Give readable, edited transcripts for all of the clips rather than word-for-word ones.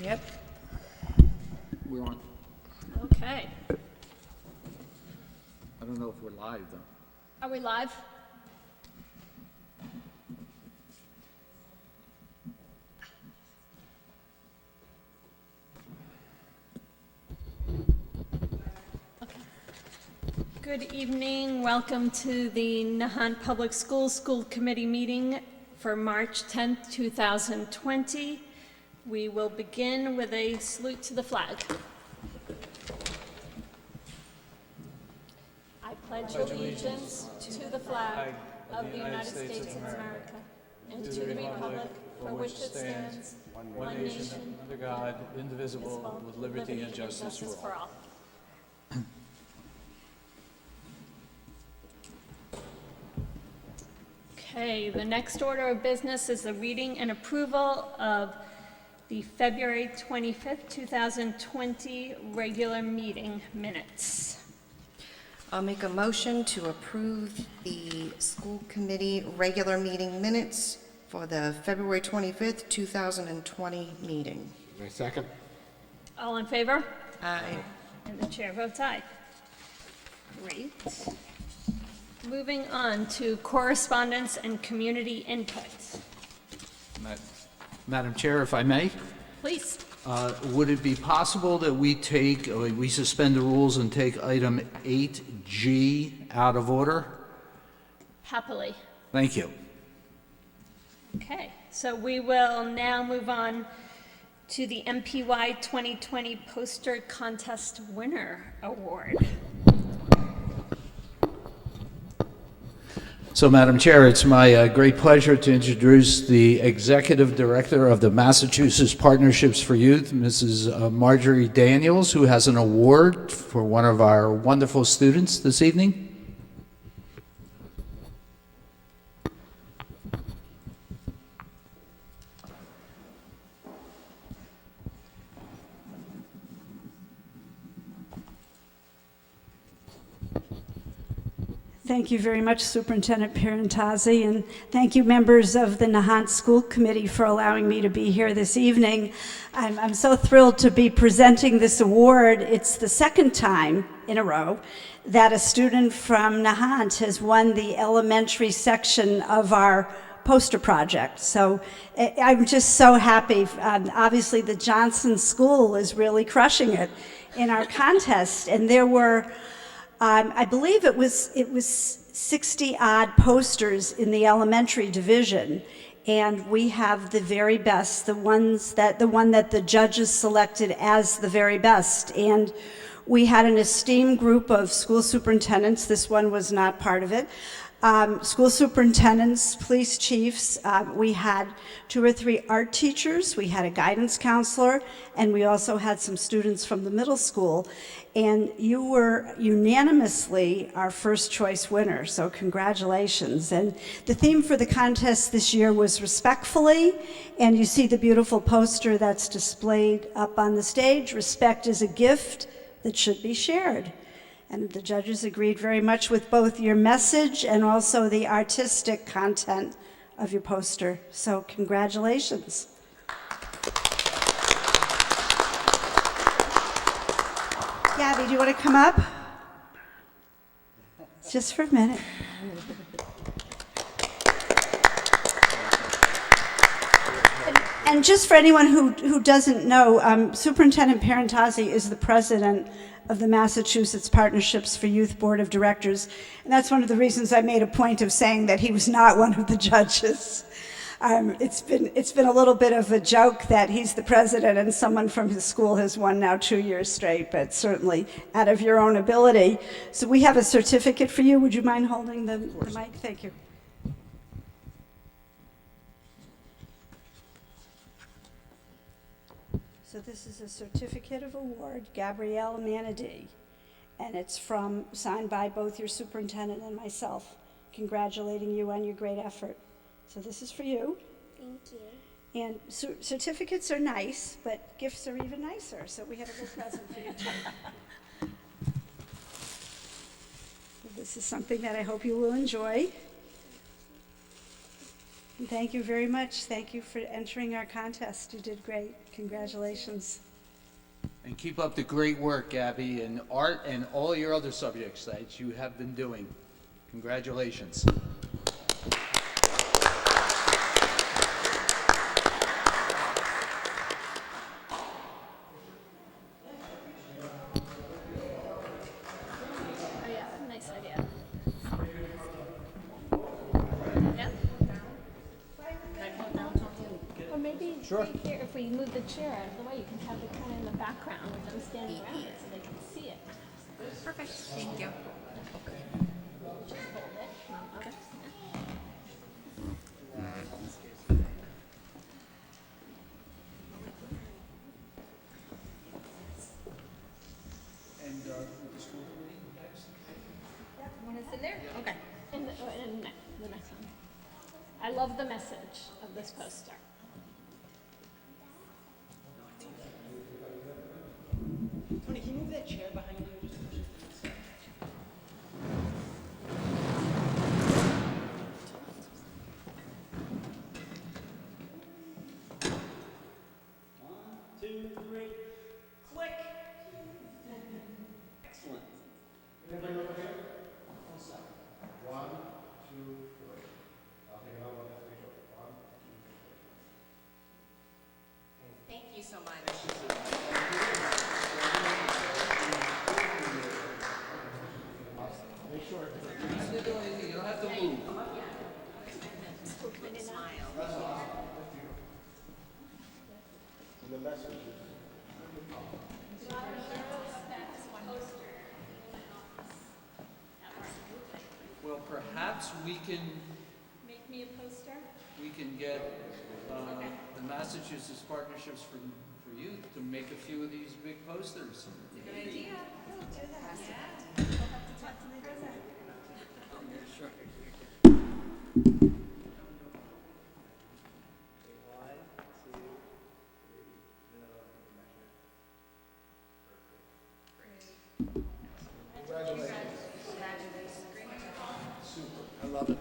Yep. We're on. Okay. I don't know if we're live, though. Are we live? Okay. Good evening. Welcome to the Nahant Public Schools School Committee meeting for March 10th, 2020. We will begin with a salute to the flag. I pledge allegiance to the flag of the United States of America and to the republic for which it stands, one nation, under God, indivisible, with liberty and justice for all. Okay, the next order of business is the reading and approval of the February 25th, 2020 regular meeting minutes. I'll make a motion to approve the school committee regular meeting minutes for the February 25th, 2020 meeting. My second. All in favor? Aye. And the chair votes aye. Great. Moving on to correspondence and community input. Madam Chair, if I may, Please. would it be possible that we suspend the rules and take item 8G out of order? Happily. Thank you. Okay, so we will now move on to the MPY 2020 Poster Contest Winner Award. So, Madam Chair, it's my great pleasure to introduce the Executive Director of the Massachusetts Partnerships for Youth, Mrs. Marjorie Daniels, who has an award for one of our wonderful students this evening. Thank you very much, Superintendent Parentazzi, and thank you, members of the Nahant School Committee, for allowing me to be here this evening. I'm so thrilled to be presenting this award. It's the second time in a row that a student from Nahant has won the elementary section of our poster project. So I'm just so happy. Obviously, the Johnson School is really crushing it in our contest, and there were I believe it was 60-odd posters in the elementary division, and we have the very best, the one that the judges selected as the very best. And we had an esteemed group of school superintendents. This one was not part of it. School superintendents, police chiefs, we had 2 or 3 art teachers, we had a guidance counselor, and we also had some students from the middle school. And you were unanimously our first choice winner, so congratulations. And the theme for the contest this year was respectfully, and you see the beautiful poster that's displayed up on the stage. Respect is a gift that should be shared. And the judges agreed very much with both your message and also the artistic content of your poster. So congratulations. Gabby, do you want to come up? Just for a minute. And just for anyone who doesn't know, Superintendent Parentazzi is the president of the Massachusetts Partnerships for Youth Board of Directors, and that's one of the reasons I made a point of saying that he was not one of the judges. It's been a little bit of a joke that he's the president and someone from his school has won now 2 years straight, but certainly out of your own ability. So we have a certificate for you. Would you mind holding the mic? Thank you. So this is a certificate of award, Gabrielle Manady, and it's signed by both your superintendent and myself, congratulating you on your great effort. So this is for you. Thank you. And certificates are nice, but gifts are even nicer. So we have a little present for you too. This is something that I hope you will enjoy. Thank you very much. Thank you for entering our contest. You did great. Congratulations. And keep up the great work, Gabby, in art and all your other subjects that you have been doing. Congratulations. Oh, yeah, nice idea. Yeah? Or maybe right here, if we move the chair out of the way, you can have it kind of in the background with them standing around it so they can see it. Perfect, thank you. Just hold it. Come on, others. And with the school committee next? Want to sit there? Okay. And the next one. I love the message of this poster. Tony, can you move that chair behind you? Just push it to the side. One, two, three, click. Excellent. Everybody over here? One second. 1, 2, 3. I'll take another one after each other. 1, 2, 3. Thank you so much. You don't have to move. The message. Well, perhaps we can Make me a poster? get the Massachusetts Partnerships for Youth to make a few of these big posters. I love it.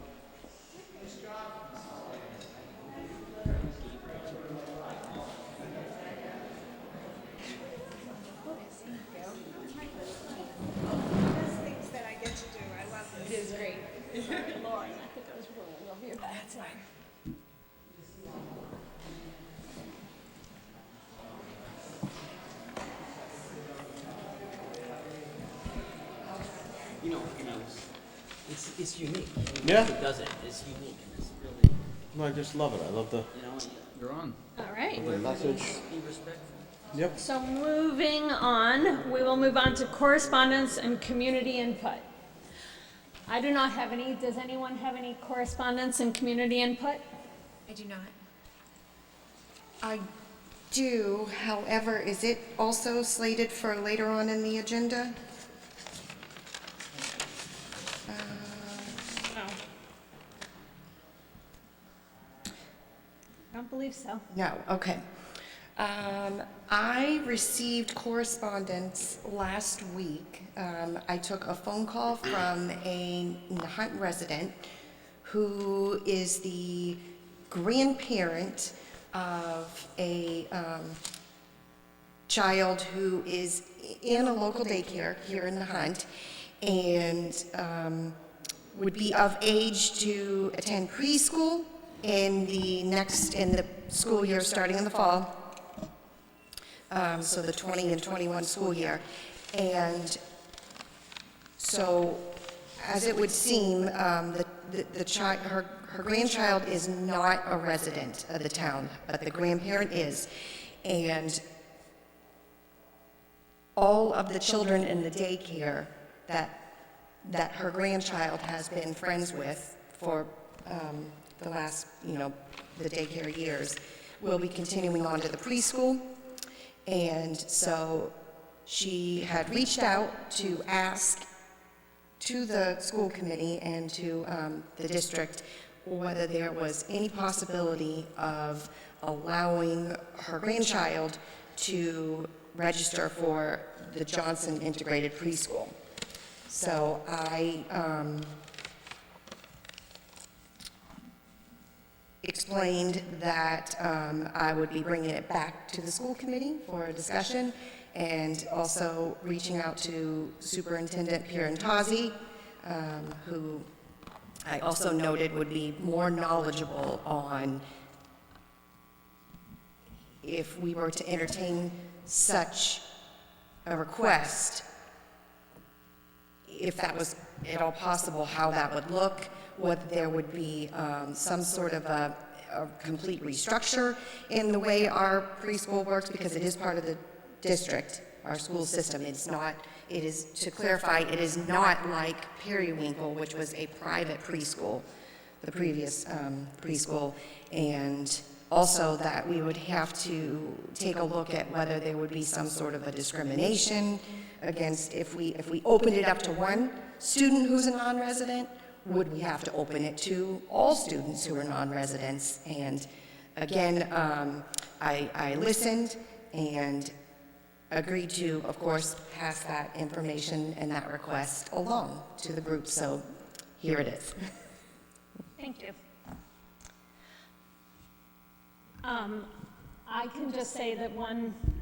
Things that I get to do. I love this. It is great. Sorry, Lauren, I think I was rolling over your back. That's fine. It's unique. Yeah. It does it. It's unique and it's really, No, I just love it. I love the You're on. All right. message. be respectful. Yep. So moving on, we will move on to correspondence and community input. I do not have any. Does anyone have any correspondence and community input? I do not. I do, however, is it also slated for later on in the agenda? No. I don't believe so. No, okay. I received correspondence last week. I took a phone call from a Nahant resident who is the grandparent of a child who is in a local daycare here in Nahant and would be of age to attend preschool in the school year starting in the fall. So the 20 and 21 school year. And so, as it would seem, her grandchild is not a resident of the town, but the grandparent is. And all of the children in the daycare that her grandchild has been friends with for the last, the daycare years, will be continuing on to the preschool. And so she had reached out to ask to the school committee and to the district whether there was any possibility of allowing her grandchild to register for the Johnson Integrated Preschool. So I explained that I would be bringing it back to the school committee for a discussion, and also reaching out to Superintendent Pierantozzi, who I also noted would be more knowledgeable on if we were to entertain such a request, if that was at all possible, how that would look, whether there would be some sort of a complete restructure in the way our preschool works, because it is part of the district, our school system. It's not, it is, to clarify, it is not like Periwinkle, which was a private preschool, the previous preschool, and also that we would have to take a look at whether there would be some sort of a discrimination against, if we opened it up to one student who's a non-resident, would we have to open it to all students who are non-residents? And again, I listened and agreed to, of course, pass that information and that request along to the group. So here it is. Thank you. I can just say that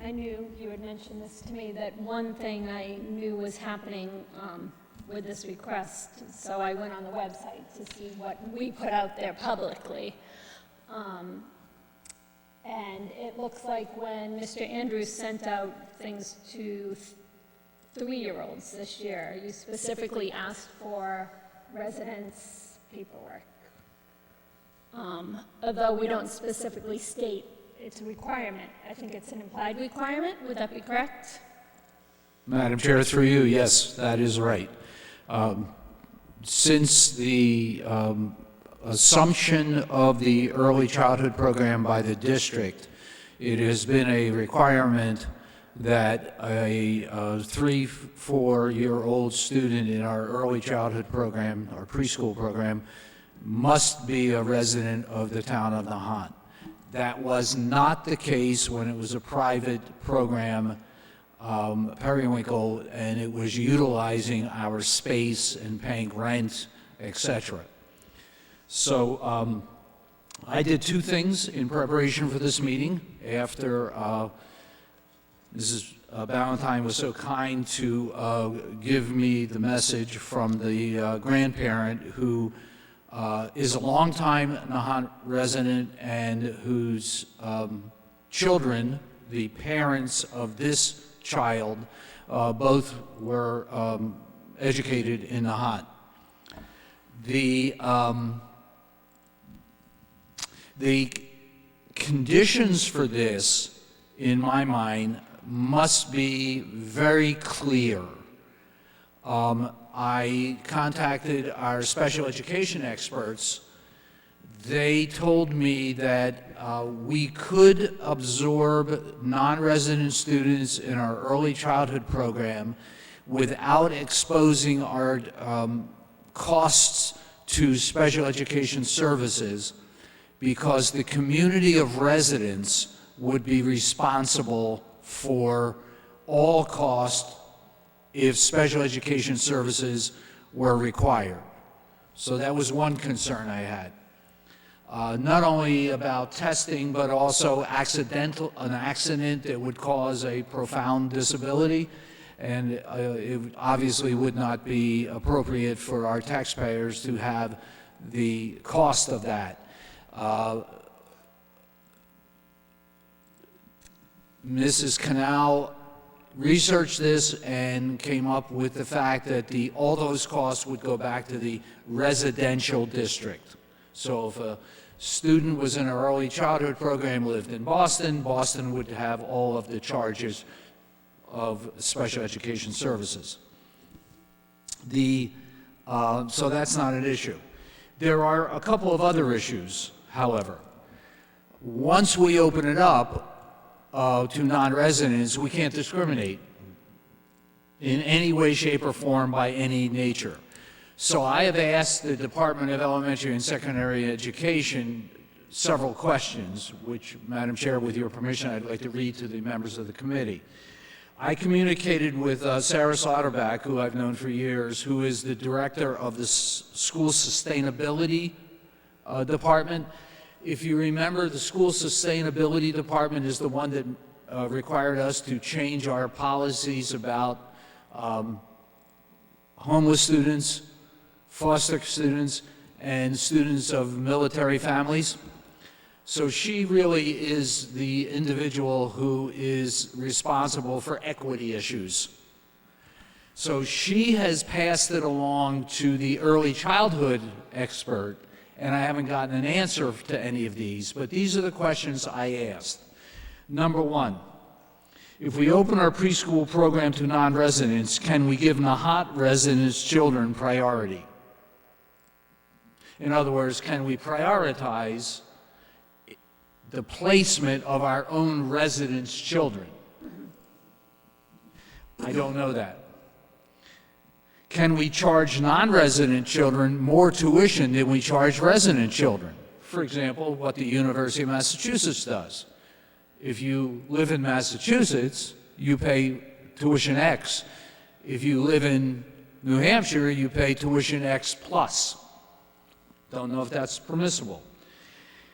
I knew you had mentioned this to me, that one thing I knew was happening with this request, so I went on the website to see what we put out there publicly. And it looks like when Mr. Andrews sent out things to 3-year-olds this year, you specifically asked for residence paperwork. Although we don't specifically state it's a requirement. I think it's an implied requirement. Would that be correct? Madam Chair, through you, yes, that is right. Since the assumption of the early childhood program by the district, it has been a requirement that a 3-4-year-old student in our early childhood program, our preschool program, must be a resident of the town of Nahant. That was not the case when it was a private program, Periwinkle, and it was utilizing our space and paying rent, etc. So I did 2 things in preparation for this meeting. After Mrs. Ballantyne was so kind to give me the message from the grandparent who is a longtime Nahant resident and whose children, the parents of this child, both were educated in Nahant. The conditions for this, in my mind, must be very clear. I contacted our special education experts. They told me that we could absorb non-resident students in our early childhood program without exposing our costs to special education services, because the community of residents would be responsible for all costs if special education services were required. So that was one concern I had. Not only about testing, but also an accident that would cause a profound disability, and it obviously would not be appropriate for our taxpayers to have the cost of that. Mrs. Canal researched this and came up with the fact that all those costs would go back to the residential district. So if a student was in an early childhood program, lived in Boston, Boston would have all of the charges of special education services. So that's not an issue. There are a couple of other issues, however. Once we open it up to non-residents, we can't discriminate in any way, shape, or form by any nature. So I have asked the Department of Elementary and Secondary Education several questions, which, Madam Chair, with your permission, I'd like to read to the members of the committee. I communicated with Sarah Slaughterback, who I've known for years, who is the director of the School Sustainability Department. If you remember, the school sustainability department is the one that required us to change our policies about homeless students, foster students, and students of military families. So she really is the individual who is responsible for equity issues. So she has passed it along to the early childhood expert, and I haven't gotten an answer to any of these, but these are the questions I asked. Number one, if we open our preschool program to non-residents, can we give Nahant residents' children priority? In other words, can we prioritize the placement of our own residents' children? I don't know that. Can we charge non-resident children more tuition than we charge resident children? For example, what the University of Massachusetts does. If you live in Massachusetts, you pay tuition X. If you live in New Hampshire, you pay tuition X plus. Don't know if that's permissible.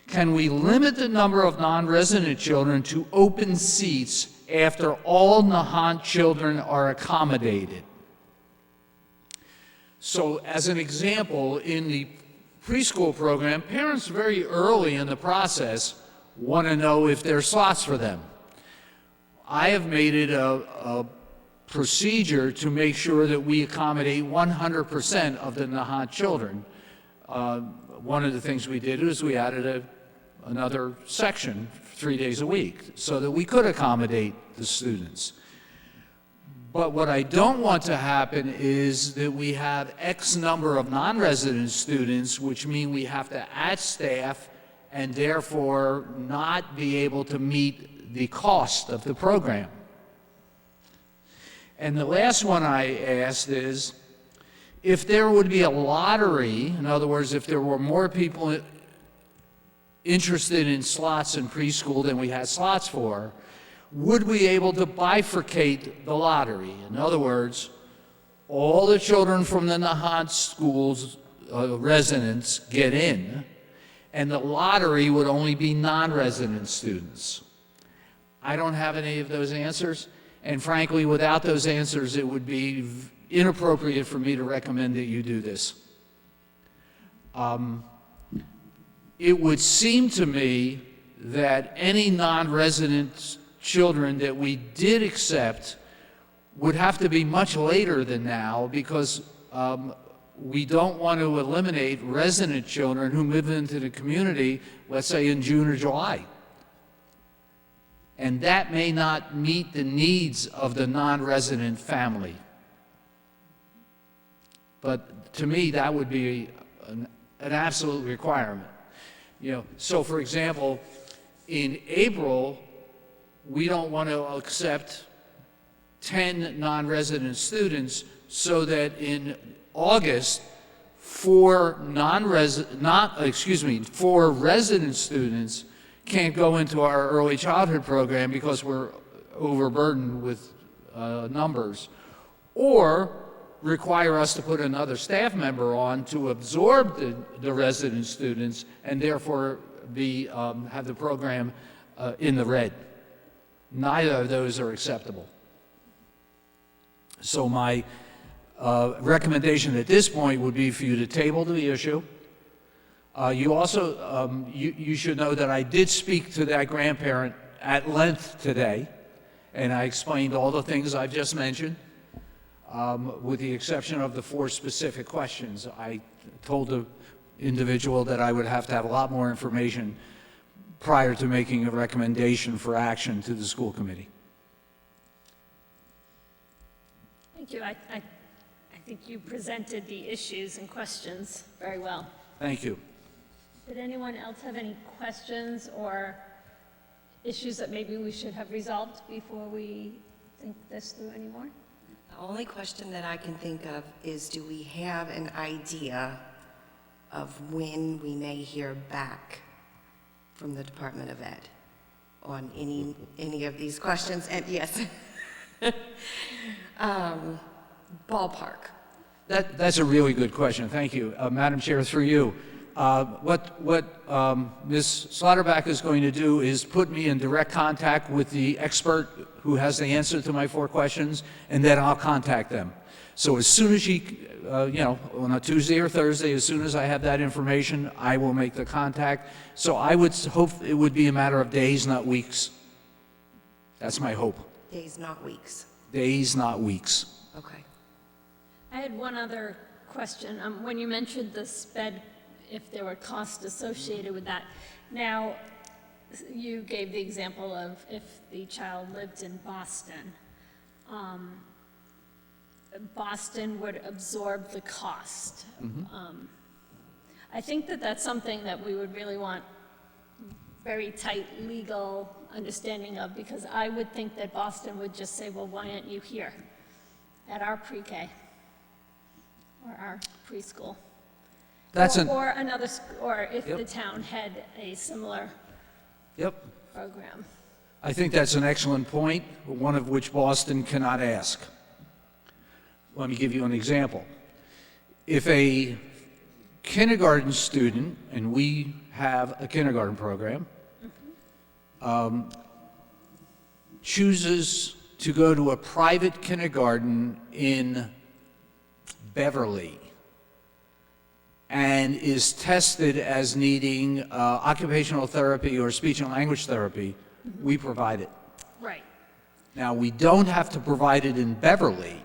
Can we limit the number of non-resident children to open seats after all Nahant children are accommodated? So as an example, in the preschool program, parents very early in the process want to know if there are slots for them. I have made it a procedure to make sure that we accommodate 100% of the Nahant children. One of the things we did is we added another section 3 days a week so that we could accommodate the students. But what I don't want to happen is that we have X number of non-resident students, which mean we have to add staff and therefore not be able to meet the cost of the program. And the last one I asked is, if there would be a lottery, in other words, if there were more people interested in slots in preschool than we had slots for, would we be able to bifurcate the lottery? In other words, all the children from the Nahant schools residents get in, and the lottery would only be non-resident students. I don't have any of those answers, and frankly, without those answers, it would be inappropriate for me to recommend that you do this. It would seem to me that any non-resident children that we did accept would have to be much later than now, because we don't want to eliminate resident children who move into the community, let's say in June or July. And that may not meet the needs of the non-resident family. But to me, that would be an absolute requirement. You know, so for example, in April, we don't want to accept 10 non-resident students, so that in August, 4 resident students can't go into our early childhood program because we're overburdened with numbers, or require us to put another staff member on to absorb the resident students and therefore have the program in the red. Neither of those are acceptable. So my recommendation at this point would be for you to table the issue. You also, you should know that I did speak to that grandparent at length today, and I explained all the things I've just mentioned, with the exception of the 4 specific questions. I told the individual that I would have to have a lot more information prior to making a recommendation for action to the school committee. Thank you. I think you presented the issues and questions very well. Thank you. Did anyone else have any questions or issues that maybe we should have resolved before we think this through anymore? The only question that I can think of is, do we have an idea of when we may hear back from the Department of Ed on any of these questions? And yes, ballpark. That's a really good question. Thank you. Madam Chair, through you. What Ms. Slaughterback is going to do is put me in direct contact with the expert who has the answer to my 4 questions, and then I'll contact them. So as soon as she, on a Tuesday or Thursday, as soon as I have that information, I will make the contact. So I would hope it would be a matter of days, not weeks. That's my hope. Days, not weeks. Days, not weeks. Okay. I had one other question. When you mentioned the sped, if there were costs associated with that. Now, you gave the example of if the child lived in Boston. Boston would absorb the cost. I think that that's something that we would really want very tight legal understanding of, because I would think that Boston would just say, well, why aren't you here at our pre-K or our preschool? Or another, or if the town had a similar program. I think that's an excellent point, one of which Boston cannot ask. Let me give you an example. If a kindergarten student, and we have a kindergarten program, chooses to go to a private kindergarten in Beverly and is tested as needing occupational therapy or speech and language therapy, we provide it. Right. Now, we don't have to provide it in Beverly.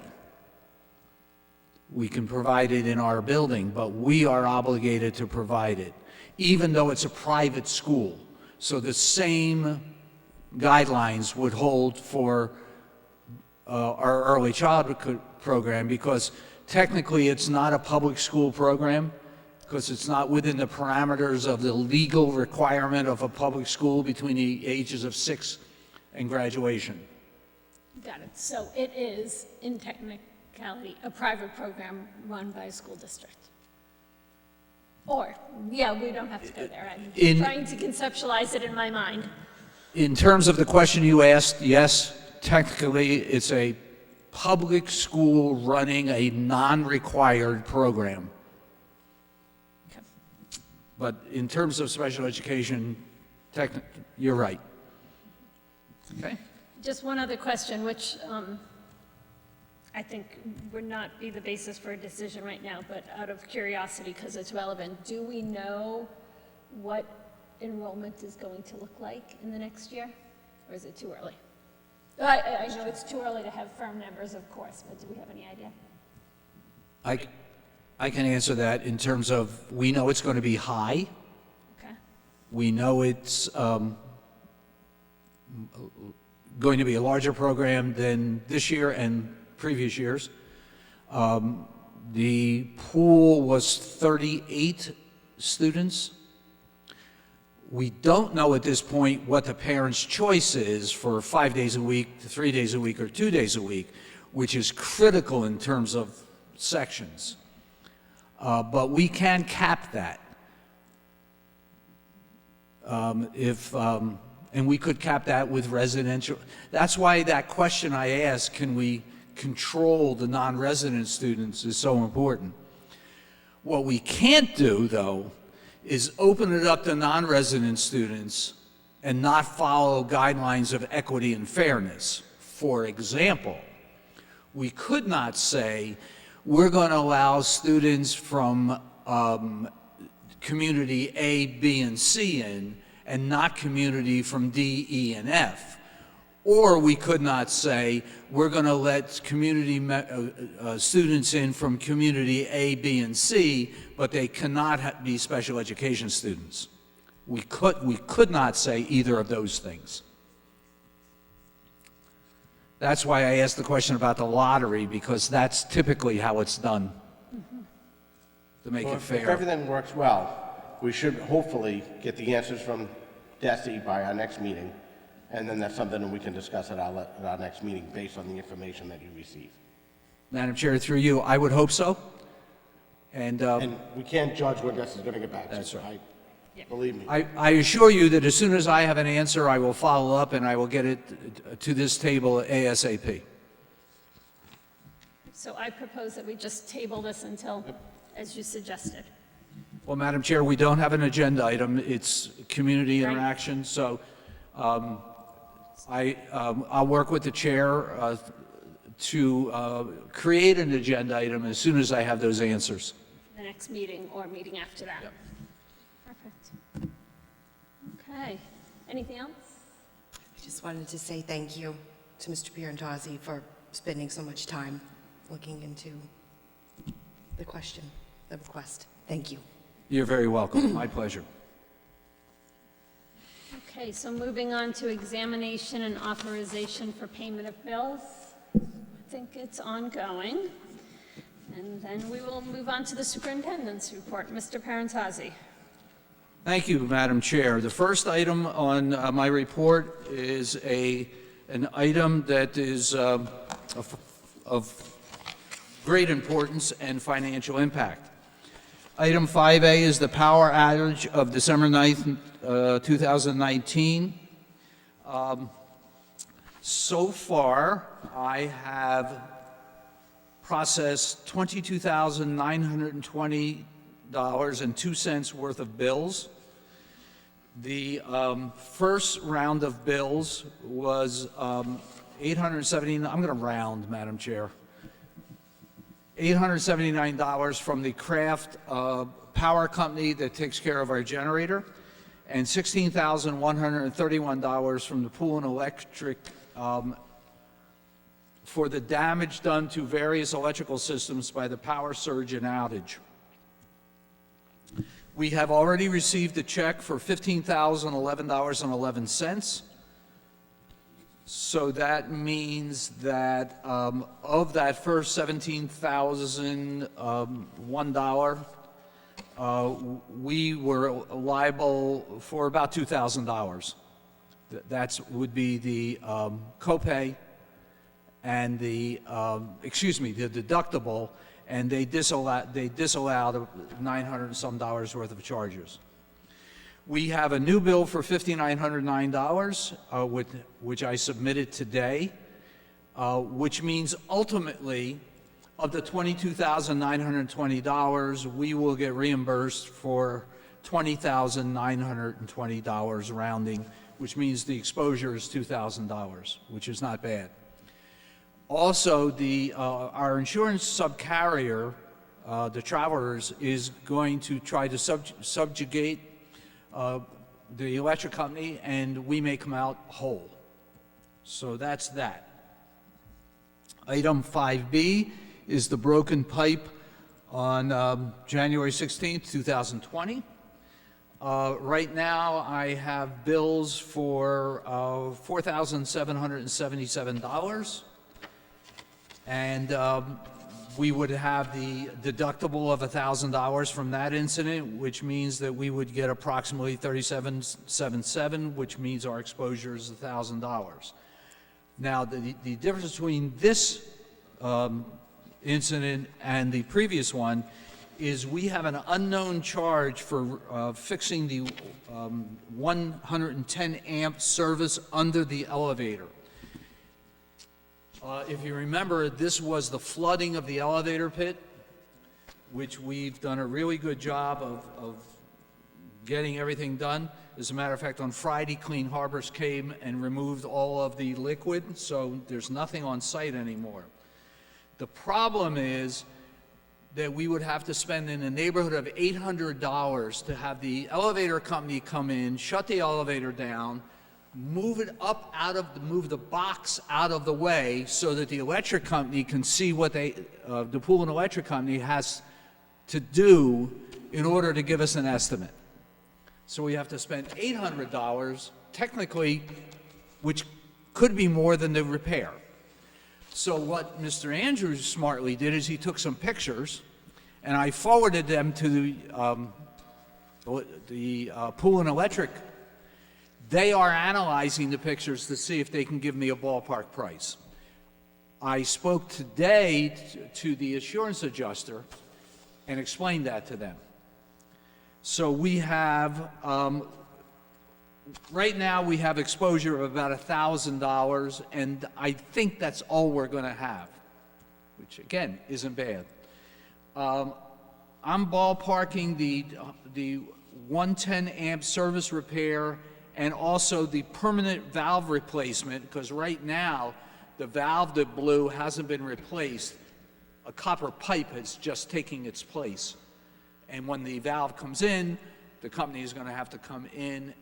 We can provide it in our building, but we are obligated to provide it, even though it's a private school. So the same guidelines would hold for our early childhood program, because technically it's not a public school program, because it's not within the parameters of the legal requirement of a public school between the ages of 6 and graduation. Got it. So it is, in technicality, a private program run by a school district. Or, yeah, we don't have to go there. I'm trying to conceptualize it in my mind. In terms of the question you asked, yes, technically it's a public school running a non-required program. Okay. But in terms of special education, you're right. Okay? Just one other question, which I think would not be the basis for a decision right now, but out of curiosity, because it's relevant, do we know what enrollment is going to look like in the next year? Or is it too early? I know it's too early to have firm numbers, of course, but do we have any idea? I can answer that in terms of, we know it's going to be high. Okay. We know it's going to be a larger program than this year and previous years. The pool was 38 students. We don't know at this point what the parents' choice is for 5 days a week, 3 days a week, or 2 days a week, which is critical in terms of sections. But we can cap that. And we could cap that with residential. That's why that question I asked, can we control the non-resident students, is so important. What we can't do, though, is open it up to non-resident students and not follow guidelines of equity and fairness. For example, we could not say we're going to allow students from community A, B, and C in, and not community from D, E, and F. Or we could not say we're going to let community students in from community A, B, and C, but they cannot be special education students. We could not say either of those things. That's why I asked the question about the lottery, because that's typically how it's done, to make it If fair. everything works well, we should hopefully get the answers from DESI by our next meeting, and then that's something that we can discuss at our next meeting based on the information that you receive. Madam Chair, through you, I would hope so. And And we can't judge when DESI's going to get back to us. That's right. Believe me. I assure you that as soon as I have an answer, I will follow up and I will get it to this table ASAP. So I propose that we just table this until, as you suggested. Well, Madam Chair, we don't have an agenda item. It's community interaction, so I'll work with the chair to create an agenda item as soon as I have those answers. The next meeting or meeting after that? Yep. Perfect. Okay. Anything else? I just wanted to say thank you to Mr. Pierantozzi for spending so much time looking into the request. Thank you. You're very welcome. My pleasure. Okay, so moving on to examination and authorization for payment of bills. I think it's ongoing. And then we will move on to the superintendent's report. Mr. Parentazzi. Thank you, Madam Chair. The first item on my report is an item that is of great importance and financial impact. Item 5A is the power outage of December 9th, 2019. So far, I have processed $22,920.02 worth of bills. The first round of bills was 870. I'm going to round, Madam Chair. $879 from the Kraft Power Company that takes care of our generator, and $16,131 from the Pool and Electric for the damage done to various electrical systems by the power surge and outage. We have already received a check for $15,011.11. So that means that of that first $17,001, we were liable for about $2,000. That would be the copay and the deductible, and they disallowed 900 and some dollars worth of charges. We have a new bill for $5,909, which I submitted today, which means ultimately, of the $22,920, we will get reimbursed for $20,920 rounding, which means the exposure is $2,000, which is not bad. Also, our insurance subcarrier, the Travelers, is going to try to subjugate the electric company, and we may come out whole. So that's that. Item 5B is the broken pipe on January 16th, 2020. Right now, I have bills for $4,777, and we would have the deductible of $1,000 from that incident, which means that we would get approximately $3,777, which means our exposure is $1,000. Now, the difference between this incident and the previous one is we have an unknown charge for fixing the 110 amp service under the elevator. If you remember, this was the flooding of the elevator pit, which we've done a really good job of getting everything done. As a matter of fact, on Friday, Clean Harbors came and removed all of the liquid, so there's nothing on site anymore. The problem is that we would have to spend in the neighborhood of $800 to have the elevator company come in, shut the elevator down, move the box out of the way so that the electric company can see what the Pool and Electric Company has to do in order to give us an estimate. So we have to spend $800, technically, which could be more than the repair. So what Mr. Andrews smartly did is he took some pictures, and I forwarded them to the Pool and Electric. They are analyzing the pictures to see if they can give me a ballpark price. I spoke today to the assurance adjuster and explained that to them. So we have, right now we have exposure of about $1,000, and I think that's all we're going to have, which again isn't bad. I'm ballparking the 110 amp service repair and also the permanent valve replacement, because right now, the valve that blew hasn't been replaced. A copper pipe is just taking its place. And when the valve comes in, the company is going to have to come in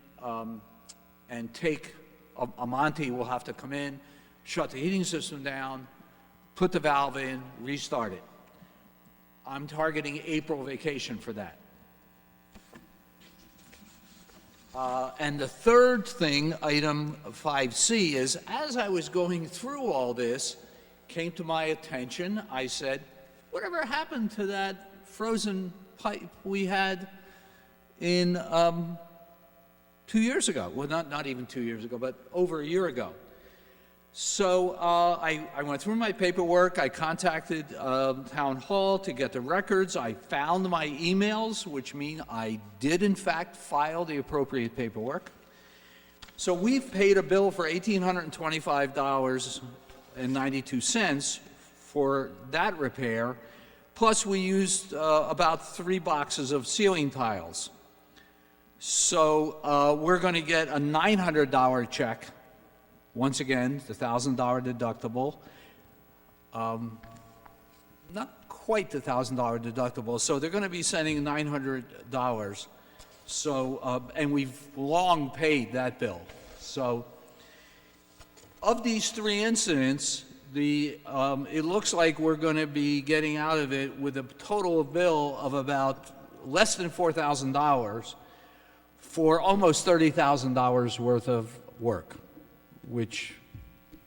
and take, a Monte will have to come in, shut the heating system down, put the valve in, restart it. I'm targeting April vacation for that. And the third thing, item 5C, is as I was going through all this, came to my attention, I said, whatever happened to that frozen pipe we had in 2 years ago? Well, not even 2 years ago, but over a year ago. So I went through my paperwork. I contacted Town Hall to get the records. I found my emails, which mean I did, in fact, file the appropriate paperwork. So we've paid a bill for $1,825.92 for that repair, plus we used about 3 boxes of ceiling tiles. So we're going to get a $900 check. Once again, the $1,000 deductible. Not quite the $1,000 deductible, so they're going to be sending $900. So, and we've long paid that bill. So, of these 3 incidents, it looks like we're going to be getting out of it with a total bill of about less than $4,000 for almost $30,000 worth of work, which I'm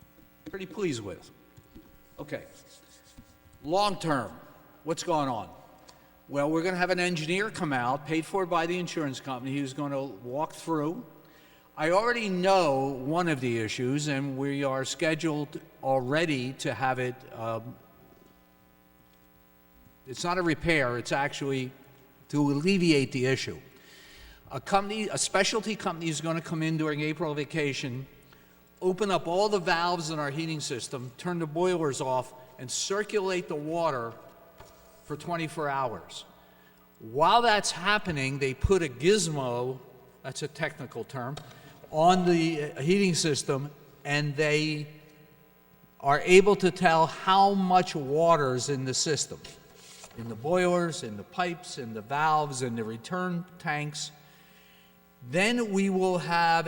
pretty pleased with. Okay. Long term, what's going on? Well, we're going to have an engineer come out, paid for by the insurance company, who's going to walk through. I already know one of the issues, and we are scheduled already to have it. It's not a repair, it's actually to alleviate the issue. A specialty company is going to come in during April vacation, open up all the valves in our heating system, turn the boilers off, and circulate the water for 24 hours. While that's happening, they put a gizmo, that's a technical term, on the heating system, and they are able to tell how much water is in the system, in the boilers, in the pipes, in the valves, in the return tanks. Then we will have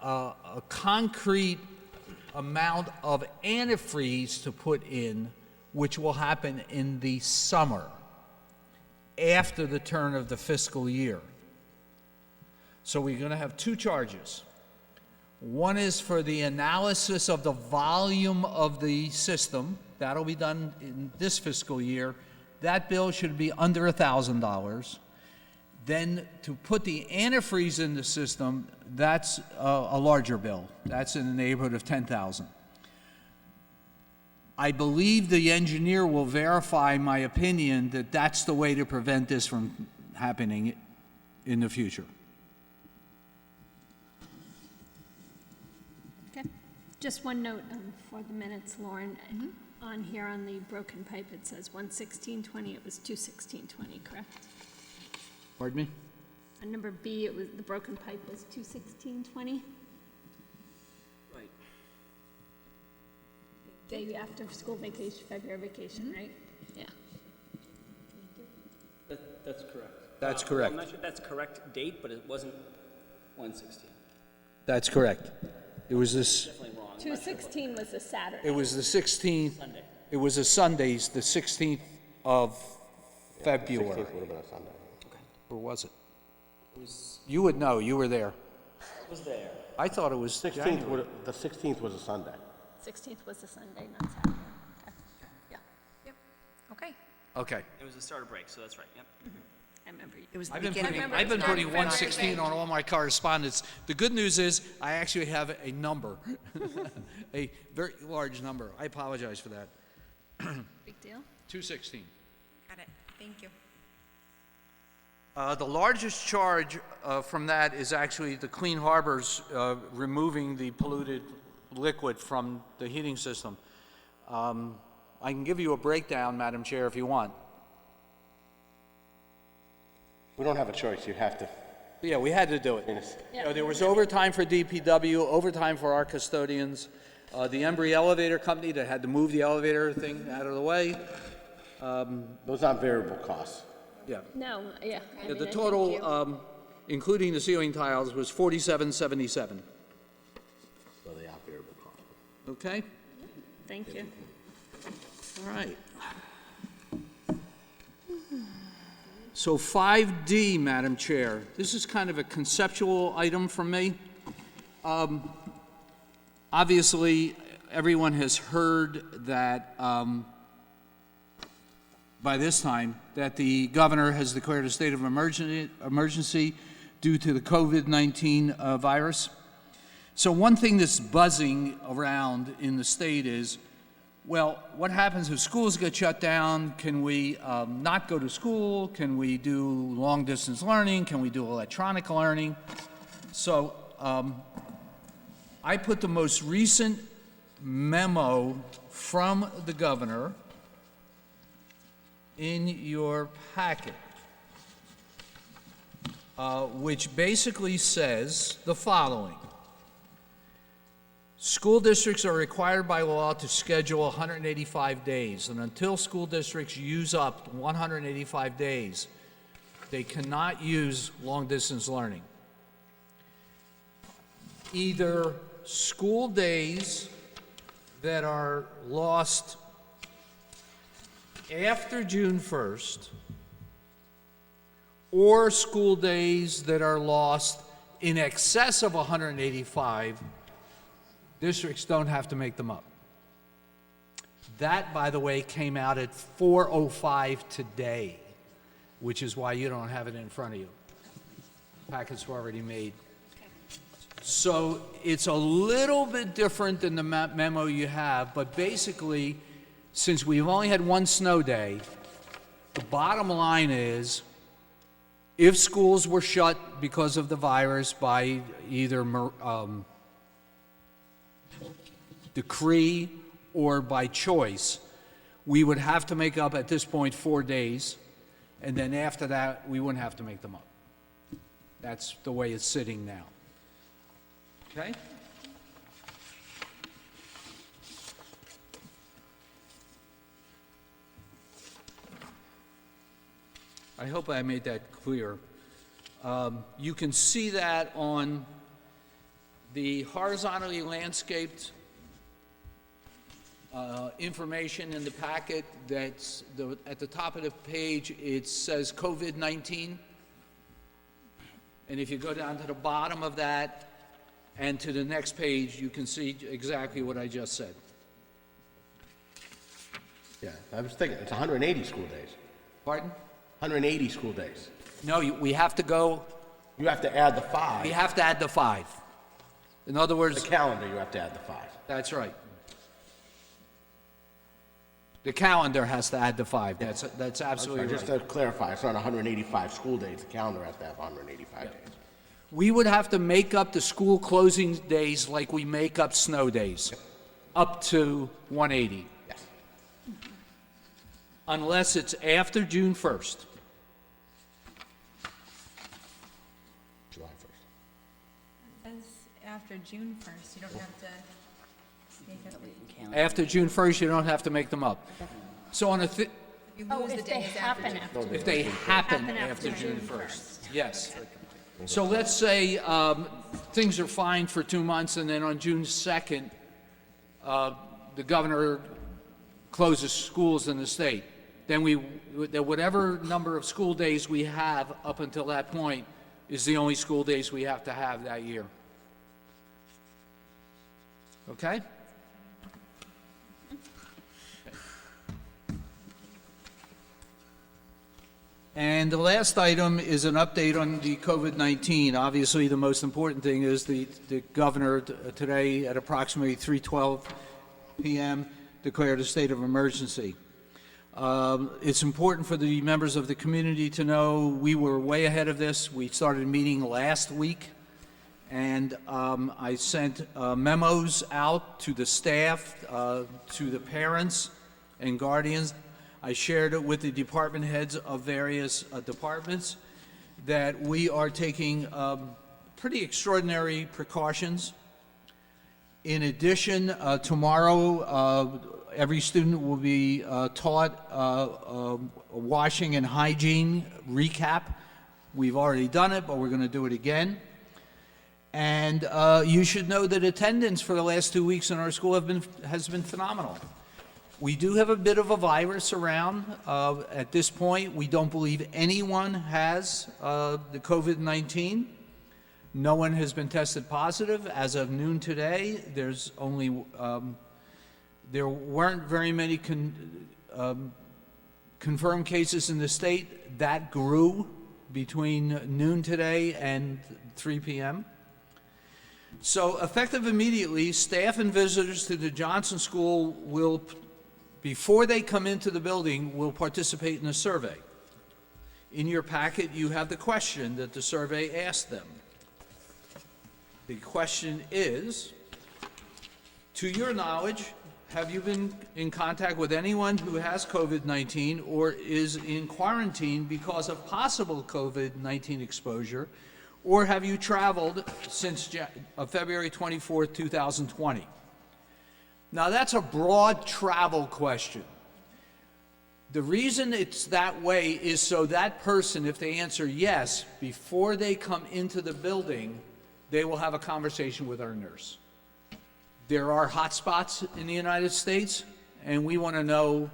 a concrete amount of antifreeze to put in, which will happen in the summer, after the turn of the fiscal year. So we're going to have 2 charges. One is for the analysis of the volume of the system. That'll be done in this fiscal year. That bill should be under $1,000. Then to put the antifreeze in the system, that's a larger bill. That's in the neighborhood of $10,000. I believe the engineer will verify my opinion that that's the way to prevent this from happening in the future. Okay. Just one note for the minutes, Lauren. On here on the broken pipe, it says 11620. It was 21620, correct? Pardon me? On number B, it was, the broken pipe was 21620. Right. Day after school vacation, February vacation, right? Yeah. That's correct. That's correct. I'm not sure if that's the correct date, but it wasn't 116. That's correct. It was this. Definitely wrong. 216 was a Saturday. It was the 16th. Sunday. It was a Sunday, the 16th of February. 16th would have been a Sunday. Or was it? It was, You would know. You were there. was there. I thought it was 16th the 16th was a Sunday. 16th was a Sunday, not Saturday. Okay. Yeah, Okay. Okay. It was the start of break, so that's right, yep. I remember you. It was the I've been beginning. putting 116 on all my correspondence. The good news is I actually have a number, a very large number. I apologize for that. Big deal. 216. Got it. Thank you. The largest charge from that is actually the Clean Harbors removing the polluted liquid from the heating system. I can give you a breakdown, Madam Chair, if you want. We don't have a choice, you have to. Yeah, we had to do it. You know, there was overtime for DPW, overtime for our custodians, the Embry Elevator Company that had to move the elevator thing out of the way. Those aren't variable costs. Yeah. No, yeah. I mean, The I total, think you- including the ceiling tiles, was $47.77. So they are variable costs. Okay? Thank you. All right. So 5D, Madam Chair, this is kind of a conceptual item from me. Obviously, everyone has heard that, by this time, that the governor has declared a state of emergency due to the COVID-19 virus. So one thing that's buzzing around in the state is, well, what happens if schools get shut down? Can we not go to school? Can we do long-distance learning? Can we do electronic learning? So I put the most recent memo from the governor in your packet, which basically says the following. School districts are required by law to schedule 185 days, and until school districts use up 185 days, they cannot use long-distance learning. Either school days that are lost after June 1st, or school days that are lost in excess of 185, districts don't have to make them up. That, by the way, came out at 4:05 today, which is why you don't have it in front of you. Packets were already made. So it's a little bit different than the memo you have, but basically, since we've only had one snow day, the bottom line is, if schools were shut because of the virus by either decree or by choice, we would have to make up at this point 4 days, and then after that, we wouldn't have to make them up. That's the way it's sitting now. Okay? I hope I made that clear. You can see that on the horizontally landscaped information in the packet. That's at the top of the page, it says COVID-19. And if you go down to the bottom of that and to the next page, you can see exactly what I just said. Yeah, I was thinking, it's 180 school days. Pardon? 180 school days. No, we have to go, You have to add the 5. we have to add the 5. In other The words, calendar, you have to add the 5. that's right. The calendar has to add the 5. That's absolutely Just right. to clarify, it's not 185 school days, the calendar has to have 185 days. We would have to make up the school closing days like we make up snow days, up to 180, Yes. unless it's after June 1st. July 1st. Says after June 1st, you don't have to make up the. After June 1st, you don't have to make them up. So on a You Oh, lose the if they days happen after. if they happen Happen after after June June 1st, yes. So let's say things are fine for 2 months, and then on June 2nd, the governor closes schools in the state. Then whatever number of school days we have up until that point is the only school days we have to have that year. Okay? And the last item is an update on the COVID-19. Obviously, the most important thing is the governor today at approximately 3:12 p.m. declared a state of emergency. It's important for the members of the community to know we were way ahead of this. We started meeting last week, and I sent memos out to the staff, to the parents and guardians. I shared it with the department heads of various departments, that we are taking pretty extraordinary precautions. In addition, tomorrow, every student will be taught a washing and hygiene recap. We've already done it, but we're going to do it again. And you should know that attendance for the last 2 weeks in our school has been phenomenal. We do have a bit of a virus around. At this point, we don't believe anyone has the COVID-19. No one has been tested positive. As of noon today, there's only, there weren't very many confirmed cases in the state. That grew between noon today and 3 p.m. So effective immediately, staff and visitors to the Johnson School will, before they come into the building, will participate in a survey. In your packet, you have the question that the survey asked them. The question is, to your knowledge, have you been in contact with anyone who has COVID-19 or is in quarantine because of possible COVID-19 exposure, or have you traveled since February 24th, 2020? Now, that's a broad travel question. The reason it's that way is so that person, if they answer yes, before they come into the building, they will have a conversation with our nurse. There are hotspots in the United States, and we want to know,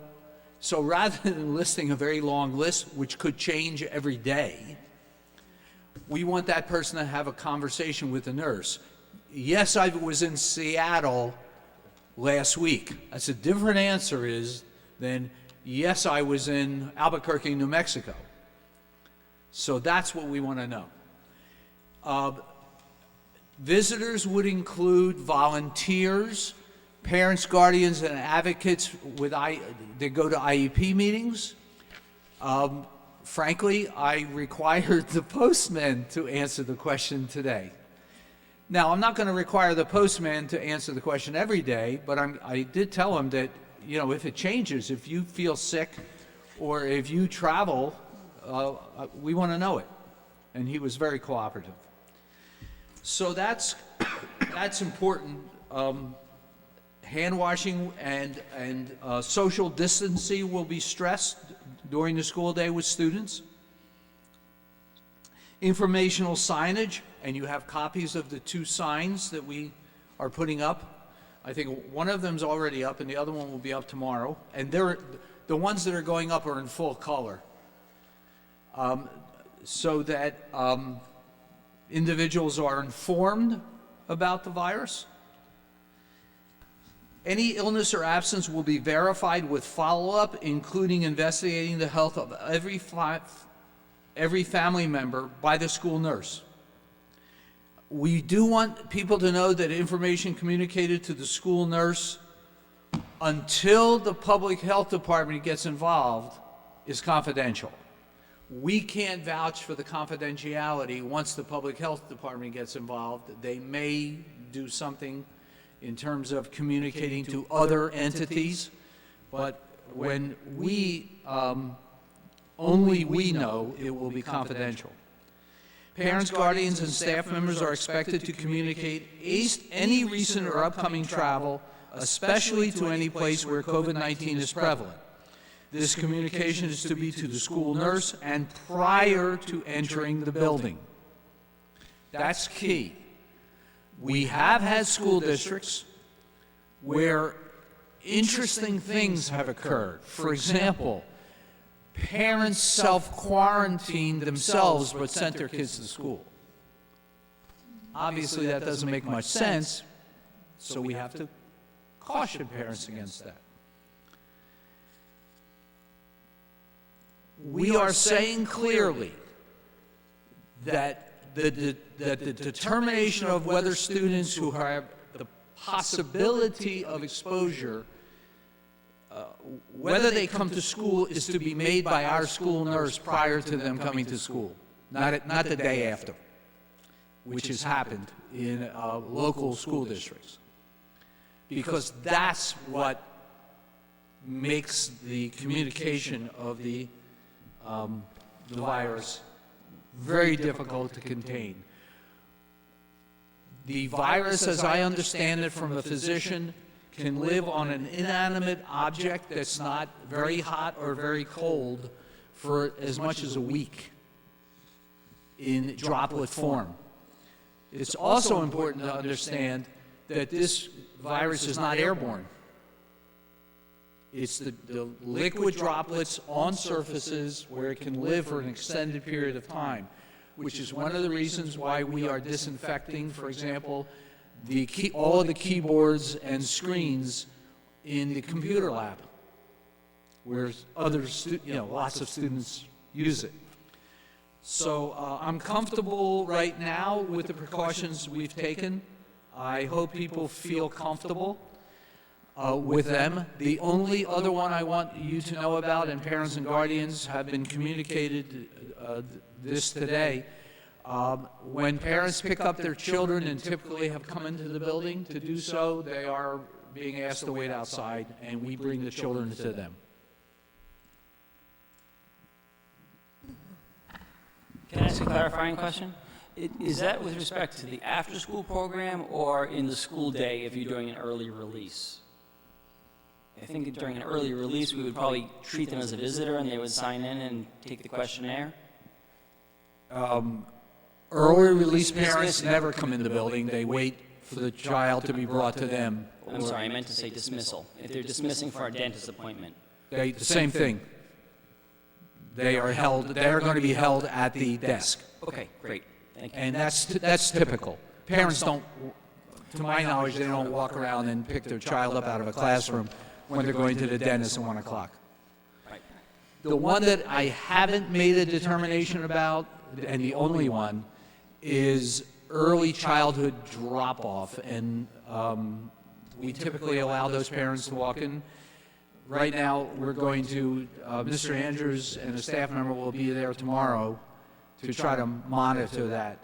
so rather than listing a very long list, which could change every day, we want that person to have a conversation with the nurse. Yes, I was in Seattle last week. That's a different answer than, yes, I was in Albuquerque, New Mexico. So that's what we want to know. Visitors would include volunteers, parents, guardians, and advocates that go to IEP meetings. Frankly, I required the postman to answer the question today. Now, I'm not going to require the postman to answer the question every day, but I did tell him that, you know, if it changes, if you feel sick or if you travel, we want to know it. And he was very cooperative. So that's important. Hand washing and social distancing will be stressed during the school day with students. Informational signage, and you have copies of the 2 signs that we are putting up. I think one of them is already up and the other one will be up tomorrow. And the ones that are going up are in full color. So that individuals are informed about the virus. Any illness or absence will be verified with follow-up, including investigating the health of every family member by the school nurse. We do want people to know that information communicated to the school nurse until the public health department gets involved is confidential. We can't vouch for the confidentiality once the public health department gets involved. They may do something in terms of communicating to other entities, but when only we know, it will be confidential. Parents, guardians, and staff members are expected to communicate any recent or upcoming travel, especially to any place where COVID-19 is prevalent. This communication is to be to the school nurse and prior to entering the building. That's key. We have had school districts where interesting things have occurred. For example, parents self-quarantined themselves but sent their kids to school. Obviously, that doesn't make much sense, so we have to caution parents against that. We are saying clearly that the determination of whether students who have the possibility of exposure, whether they come to school, is to be made by our school nurse prior to them coming to school, not the day after, which has happened in local school districts. Because that's what makes the communication of the virus very difficult to contain. The virus, as I understand it from a physician, can live on an inanimate object that's not very hot or very cold for as much as a week in droplet form. It's also important to understand that this virus is not airborne. It's the liquid droplets on surfaces where it can live for an extended period of time, which is one of the reasons why we are disinfecting, for example, all of the keyboards and screens in the computer lab, where lots of students use it. So I'm comfortable right now with the precautions we've taken. I hope people feel comfortable with them. The only other one I want you to know about, and parents and guardians have been communicated this today, when parents pick up their children and typically have come into the building to do so, they are being asked to wait outside, and we bring the children to them. Can I ask a clarifying question? Is that with respect to the after-school program or in the school day if you're doing an early release? I think during an early release, we would probably treat them as a visitor and they would sign in and take the questionnaire. Early release parents never come in the building. They wait for the child to be brought to them. I'm sorry, I meant to say dismissal. If they're dismissing for a dentist appointment. The same thing. They are going to be held at the desk. Okay, great. Thank you. And that's typical. Parents don't, to my knowledge, they don't walk around and pick their child up out of a classroom when they're going to the dentist at 1 o'clock. Right. The one that I haven't made a determination about, and the only one, is early childhood drop-off. And we typically allow those parents to walk in. Right now, we're going to, Mr. Andrews and a staff member will be there tomorrow to try to monitor that.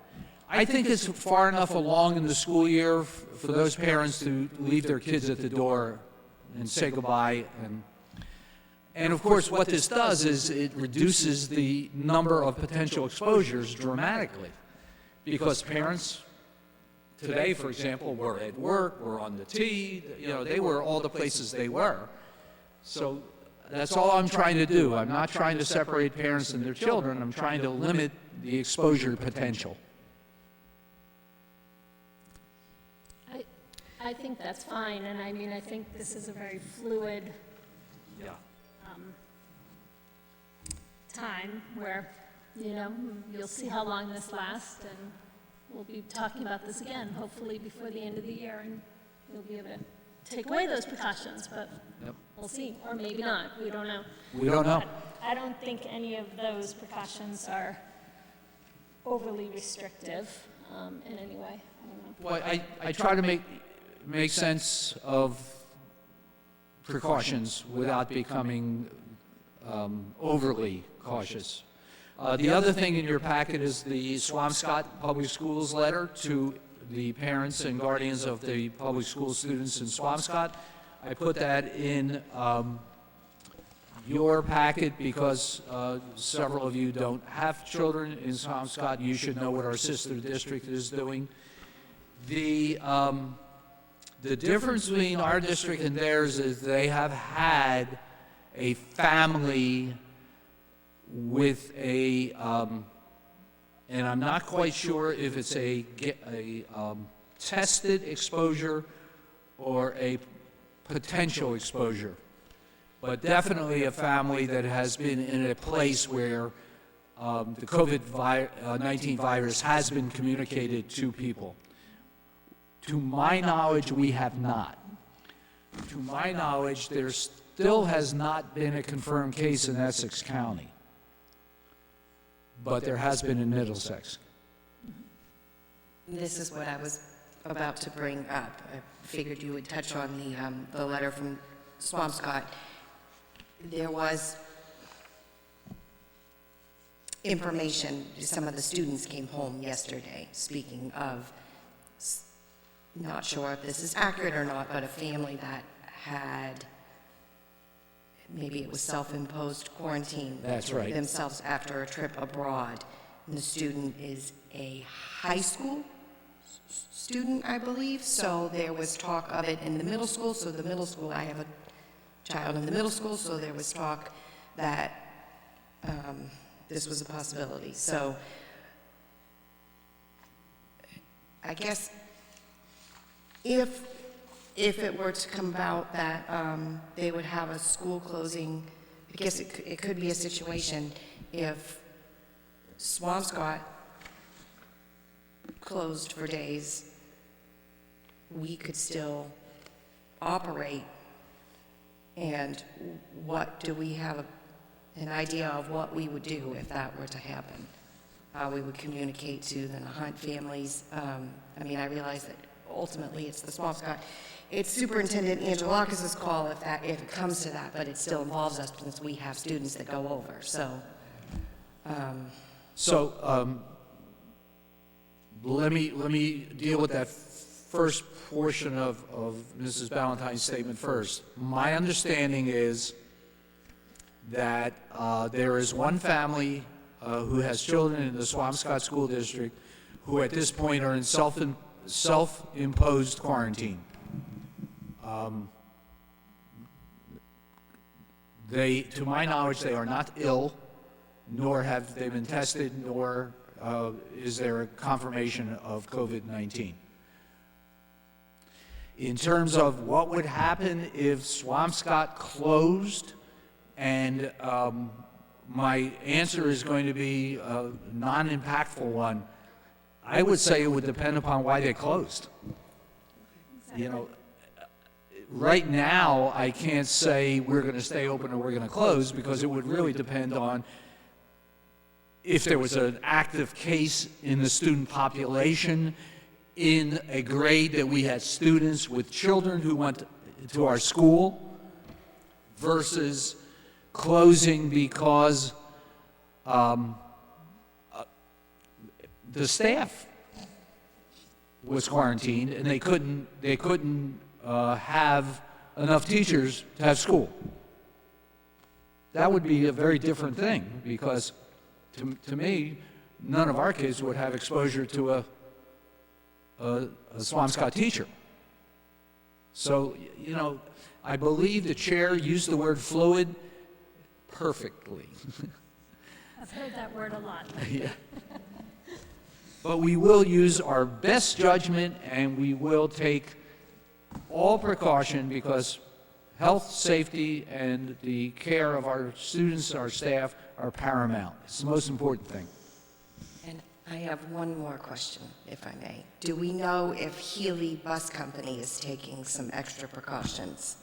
I think it's far enough along in the school year for those parents to leave their kids at the door and say goodbye. And of course, what this does is it reduces the number of potential exposures dramatically, because parents today, for example, were at work, were on the T, they were all the places they were. So that's all I'm trying to do. I'm not trying to separate parents and their children. I'm trying to limit the exposure potential. I think that's fine, and I mean, I think this is a very fluid time where, you'll see how long this lasts, and we'll be talking about this again, hopefully before the end of the year, and you'll be able to take away those precautions, but we'll see, or maybe not, we don't know. We don't know. I don't think any of those precautions are overly restrictive in any way. I don't know. Well, I try to make sense of precautions without becoming overly cautious. The other thing in your packet is the Swampscott Public Schools letter to the parents and guardians of the public school students in Swampscott. I put that in your packet because several of you don't have children in Swampscott. You should know what our sister district is doing. The difference between our district and theirs is they have had a family with a, and I'm not quite sure if it's a tested exposure or a potential exposure, but definitely a family that has been in a place where the COVID-19 virus has been communicated to people. To my knowledge, we have not. To my knowledge, there still has not been a confirmed case in Essex County, but there has been in Middlesex. This is what I was about to bring up. I figured you would touch on the letter from Swampscott. There was information, some of the students came home yesterday, speaking of, not sure if this is accurate or not, but a family that had, maybe it was self-imposed quarantine. That's right. Themselves after a trip abroad. And the student is a high school student, I believe, so there was talk of it in the middle school. So the middle school, I have a child in the middle school, so there was talk that this was a possibility. So I guess if it were to come about that they would have a school closing, I guess it could be a situation if Swampscott closed for days, we could still operate. And what do we have an idea of what we would do if that were to happen? How we would communicate to the Nahant families. I mean, I realize that ultimately it's the Swampscott. It's Superintendent Angelakis' call if it comes to that, but it still involves us since we have students that go over. Let me deal with that first portion of Mrs. Ballantyne's statement first. My understanding is that there is one family who has children in the Swampscott School District who at this point are in self-imposed quarantine. To my knowledge, they are not ill, nor have they been tested, nor is there a confirmation of COVID-19. In terms of what would happen if Swampscott closed, and my answer is going to be a non-impactful one, I would say it would depend upon why they closed. You know, right now, I can't say we're going to stay open or we're going to close, because it would really depend on if there was an active case in the student population in a grade that we had students with children who went to our school versus closing because the staff was quarantined and they couldn't have enough teachers to have school. That would be a very different thing, because to me, none of our kids would have exposure to a Swampscott teacher. So, you know, I believe the chair used the word fluid perfectly. I've heard that word a lot. Yeah. But we will use our best judgment, and we will take all precaution, because health, safety, and the care of our students, our staff, are paramount. It's the most important thing. And I have one more question, if I may. Do we know if Healy Bus Company is taking some extra precautions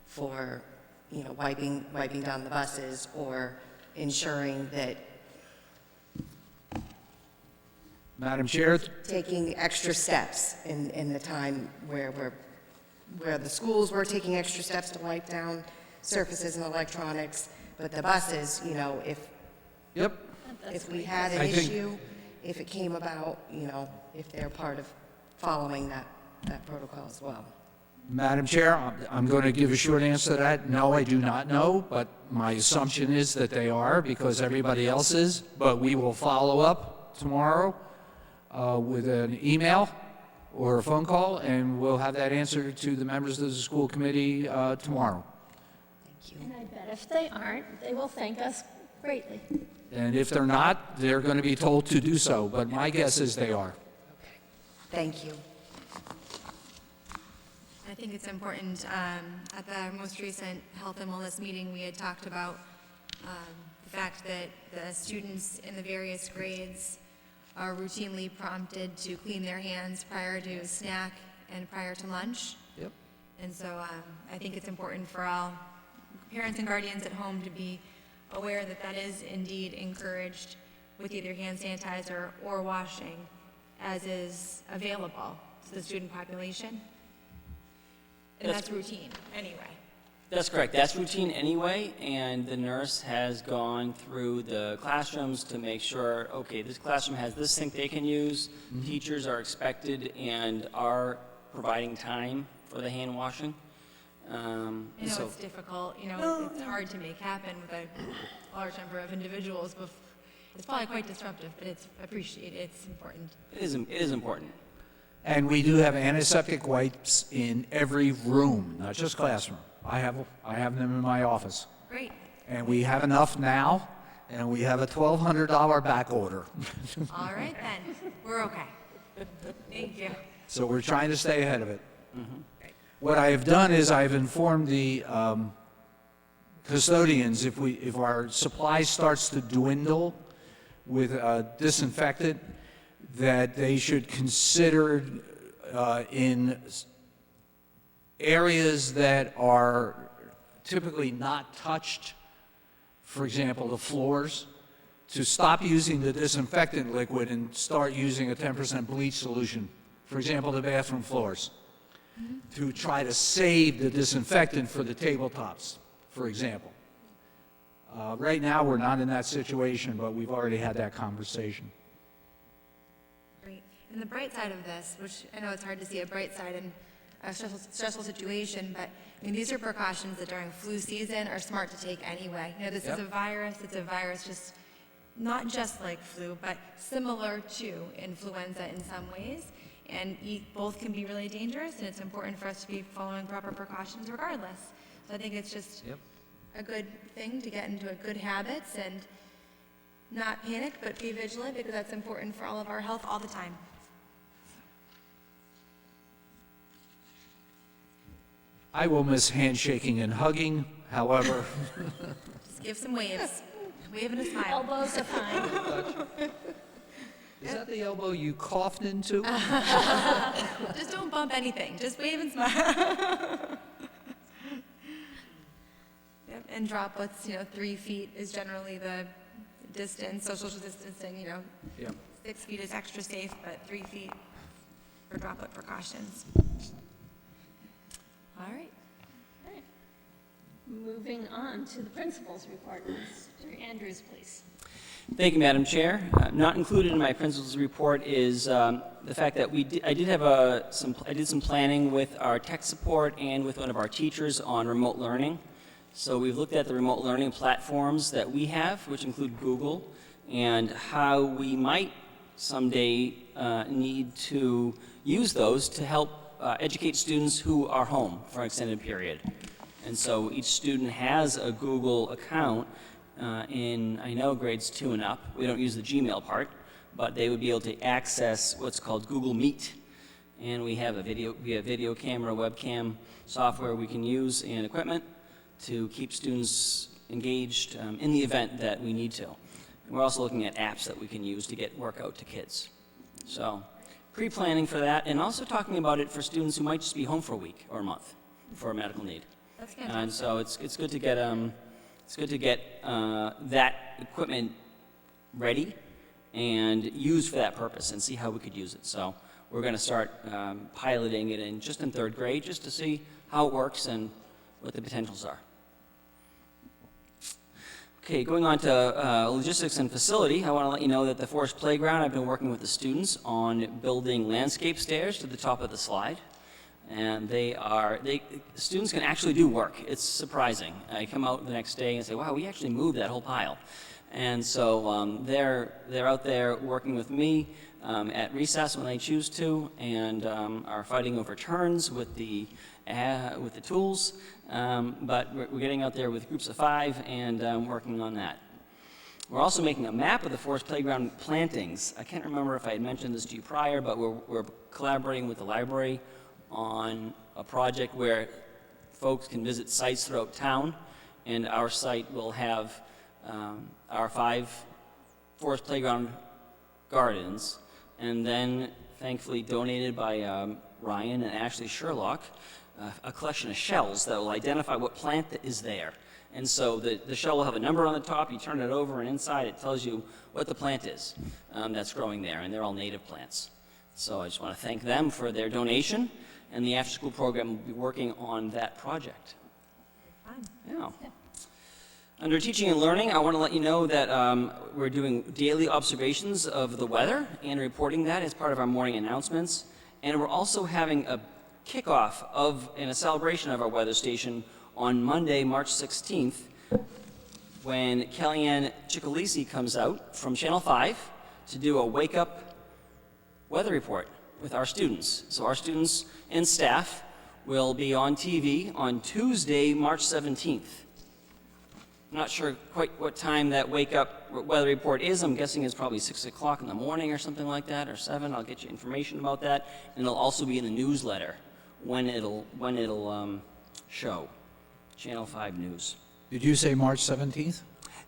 for, you know, wiping down the buses, or ensuring that Madam Chair, taking extra steps in the time where the schools were taking extra steps to wipe down surfaces and electronics, but the buses, you know, if we had an issue, if it came about, you know, if they're part of following that protocol as well. Madam Chair, I'm going to give a short answer to that. No, I do not know, but my assumption is that they are, because everybody else is. But we will follow up tomorrow with an email or a phone call, and we'll have that answer to the members of the school committee tomorrow. Thank you. And I bet if they aren't, they will thank us greatly. And if they're not, they're going to be told to do so, but my guess is they are. Thank you. I think it's important, at the most recent health and wellness meeting, we had talked about the fact that the students in the various grades are routinely prompted to clean their hands prior to snack and prior to lunch. Yep. And so I think it's important for all parents and guardians at home to be aware that that is indeed encouraged with either hand sanitizer or washing, as is available to the student population. And that's routine anyway. That's correct. That's routine anyway, and the nurse has gone through the classrooms to make sure, okay, this classroom has this sink they can use. Teachers are expected and are providing time for the hand washing. I know it's difficult, you know, it's hard to make happen with a large number of individuals, It's probably quite disruptive, but it's appreciated, it's important. It is important. And we do have antiseptic wipes in every room, not just classroom. I have them in my office. Great. And we have enough now, and we have a $1,200 back order. All right then, we're okay. Thank you. So we're trying to stay ahead of it. What I have done is I've informed the custodians, if our supply starts to dwindle with disinfectant, that they should consider in areas that are typically not touched, for example, the floors, to stop using the disinfectant liquid and start using a 10% bleach solution, for example, the bathroom floors, to try to save the disinfectant for the tabletops, for example. Right now, we're not in that situation, but we've already had that conversation. Great. And the bright side of this, which I know it's hard to see a bright side in a stressful situation, but I mean, these are precautions that during flu season are smart to take anyway. You know, this is a virus. It's a virus just not just like flu, but similar to influenza in some ways. And both can be really dangerous, and it's important for us to be following proper precautions regardless. So I think it's just a good thing to get into a good habits and not panic, but be vigilant, because that's important for all of our health all the time. I will miss handshaking and hugging, however. Just give some waves. Wave and a smile. Elbows are fine. Is that the elbow you coughed into? Just don't bump anything. Just wave and smile. Yep. And droplets, 3 feet is generally the distance, social distancing, 6 feet is extra safe, but 3 feet for droplet precautions. All right. Moving on to the principal's report. Mr. Andrews, please. Thank you, Madam Chair. Not included in my principal's report is the fact that I did some planning with our tech support and with one of our teachers on remote learning. So we've looked at the remote learning platforms that we have, which include Google, and how we might someday need to use those to help educate students who are home for an extended period. And so each student has a Google account in, I know, grades 2 and up. We don't use the Gmail part, but they would be able to access what's called Google Meet. And we have video camera, webcam software we can use and equipment to keep students engaged in the event that we need to. And we're also looking at apps that we can use to get work out to kids. So pre-planning for that, and also talking about it for students who might just be home for a week or a month for a medical need. That's fantastic. And so it's good to get that equipment ready and used for that purpose and see how we could use it. So we're going to start piloting it in 3rd grade just to see how it works and what the potentials are. Okay, going on to logistics and facility, I want to let you know that the Forest Playground, I've been working with the students on building landscape stairs to the top of the slide. And students can actually do work. It's surprising. I come out the next day and say, wow, we actually moved that whole pile. And so they're out there working with me at recess when they choose to, and are fighting over turns with the tools. But we're getting out there with groups of 5 and working on that. We're also making a map of the Forest Playground plantings. I can't remember if I had mentioned this to you prior, but we're collaborating with the library on a project where folks can visit sites throughout town, and our site will have our 5 Forest Playground gardens, and then thankfully donated by Ryan and Ashley Sherlock, a collection of shells that will identify what plant is there. And so the shell will have a number on the top, you turn it over, and inside it tells you what the plant is that's growing there, and they're all native plants. So I just want to thank them for their donation, and the after-school program will be working on that project. Fun. Yeah. Under teaching and learning, I want to let you know that we're doing daily observations of the weather and reporting that as part of our morning announcements. And we're also having a kickoff and a celebration of our weather station on Monday, March 16th, when Kellyanne Chicalisi comes out from Channel 5 to do a wake-up weather report with our students. So our students and staff will be on TV on Tuesday, March 17th. I'm not sure quite what time that wake-up weather report is. I'm guessing it's probably 6 o'clock in the morning or something like that, or 7. I'll get you information about that. And it'll also be in the newsletter when it'll show. Channel 5 News. Did you say March 17th?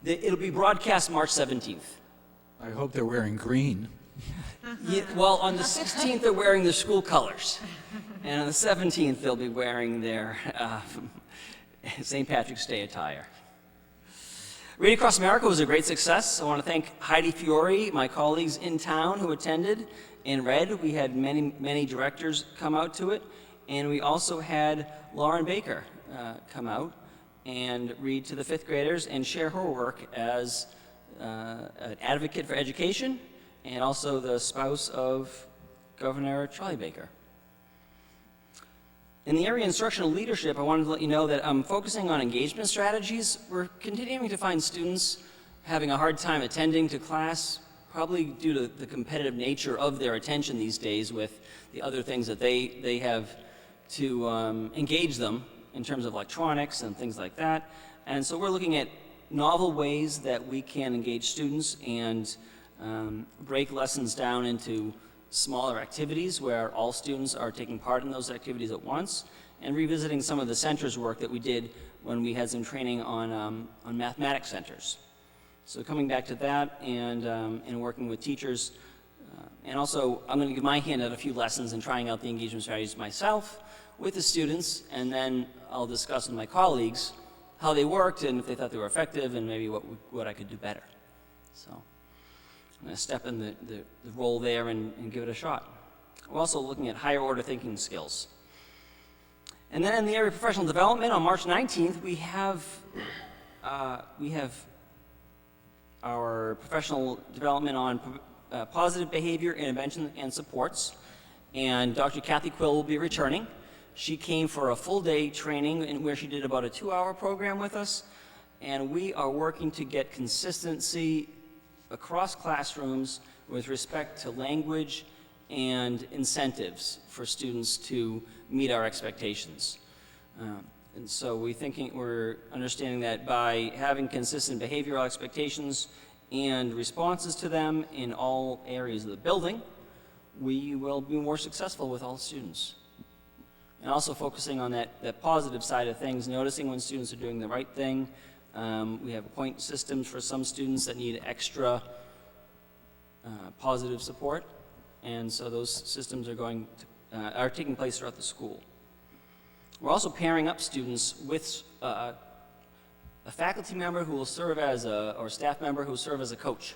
It'll be broadcast March 17th. I hope they're wearing green. Yeah, well, on the 16th, they're wearing their school colors. And on the 17th, they'll be wearing their St. Patrick's Day attire. Read Across America was a great success. I want to thank Heidi Fiore, my colleagues in town who attended and read. We had many directors come out to it. And we also had Lauren Baker come out and read to the 5th graders and share her work as an advocate for education and also the spouse of Governor Charlie Baker. In the area of instructional leadership, I wanted to let you know that I'm focusing on engagement strategies. We're continuing to find students having a hard time attending to class, probably due to the competitive nature of their attention these days with the other things that they have to engage them in terms of electronics and things like that. And so we're looking at novel ways that we can engage students and break lessons down into smaller activities where all students are taking part in those activities at once, and revisiting some of the centers work that we did when we had some training on mathematics centers. So coming back to that and working with teachers, and also I'm going to give my hand at a few lessons and trying out the engagement strategies myself with the students, and then I'll discuss with my colleagues how they worked and if they thought they were effective and maybe what I could do better. So I'm going to step in the role there and give it a shot. We're also looking at higher order thinking skills. And then in the area of professional development, on March 19th, we have our professional development on positive behavior, intervention, and supports. And Dr. Kathy Quill will be returning. She came for a full-day training where she did about a 2-hour program with us. And we are working to get consistency across classrooms with respect to language and incentives for students to meet our expectations. And so we're understanding that by having consistent behavioral expectations and responses to them in all areas of the building, we will be more successful with all students. And also focusing on that positive side of things, noticing when students are doing the right thing. We have point systems for some students that need extra positive support, and so those systems are taking place throughout the school. We're also pairing up students with a faculty member who will serve as or staff member who will serve as a coach,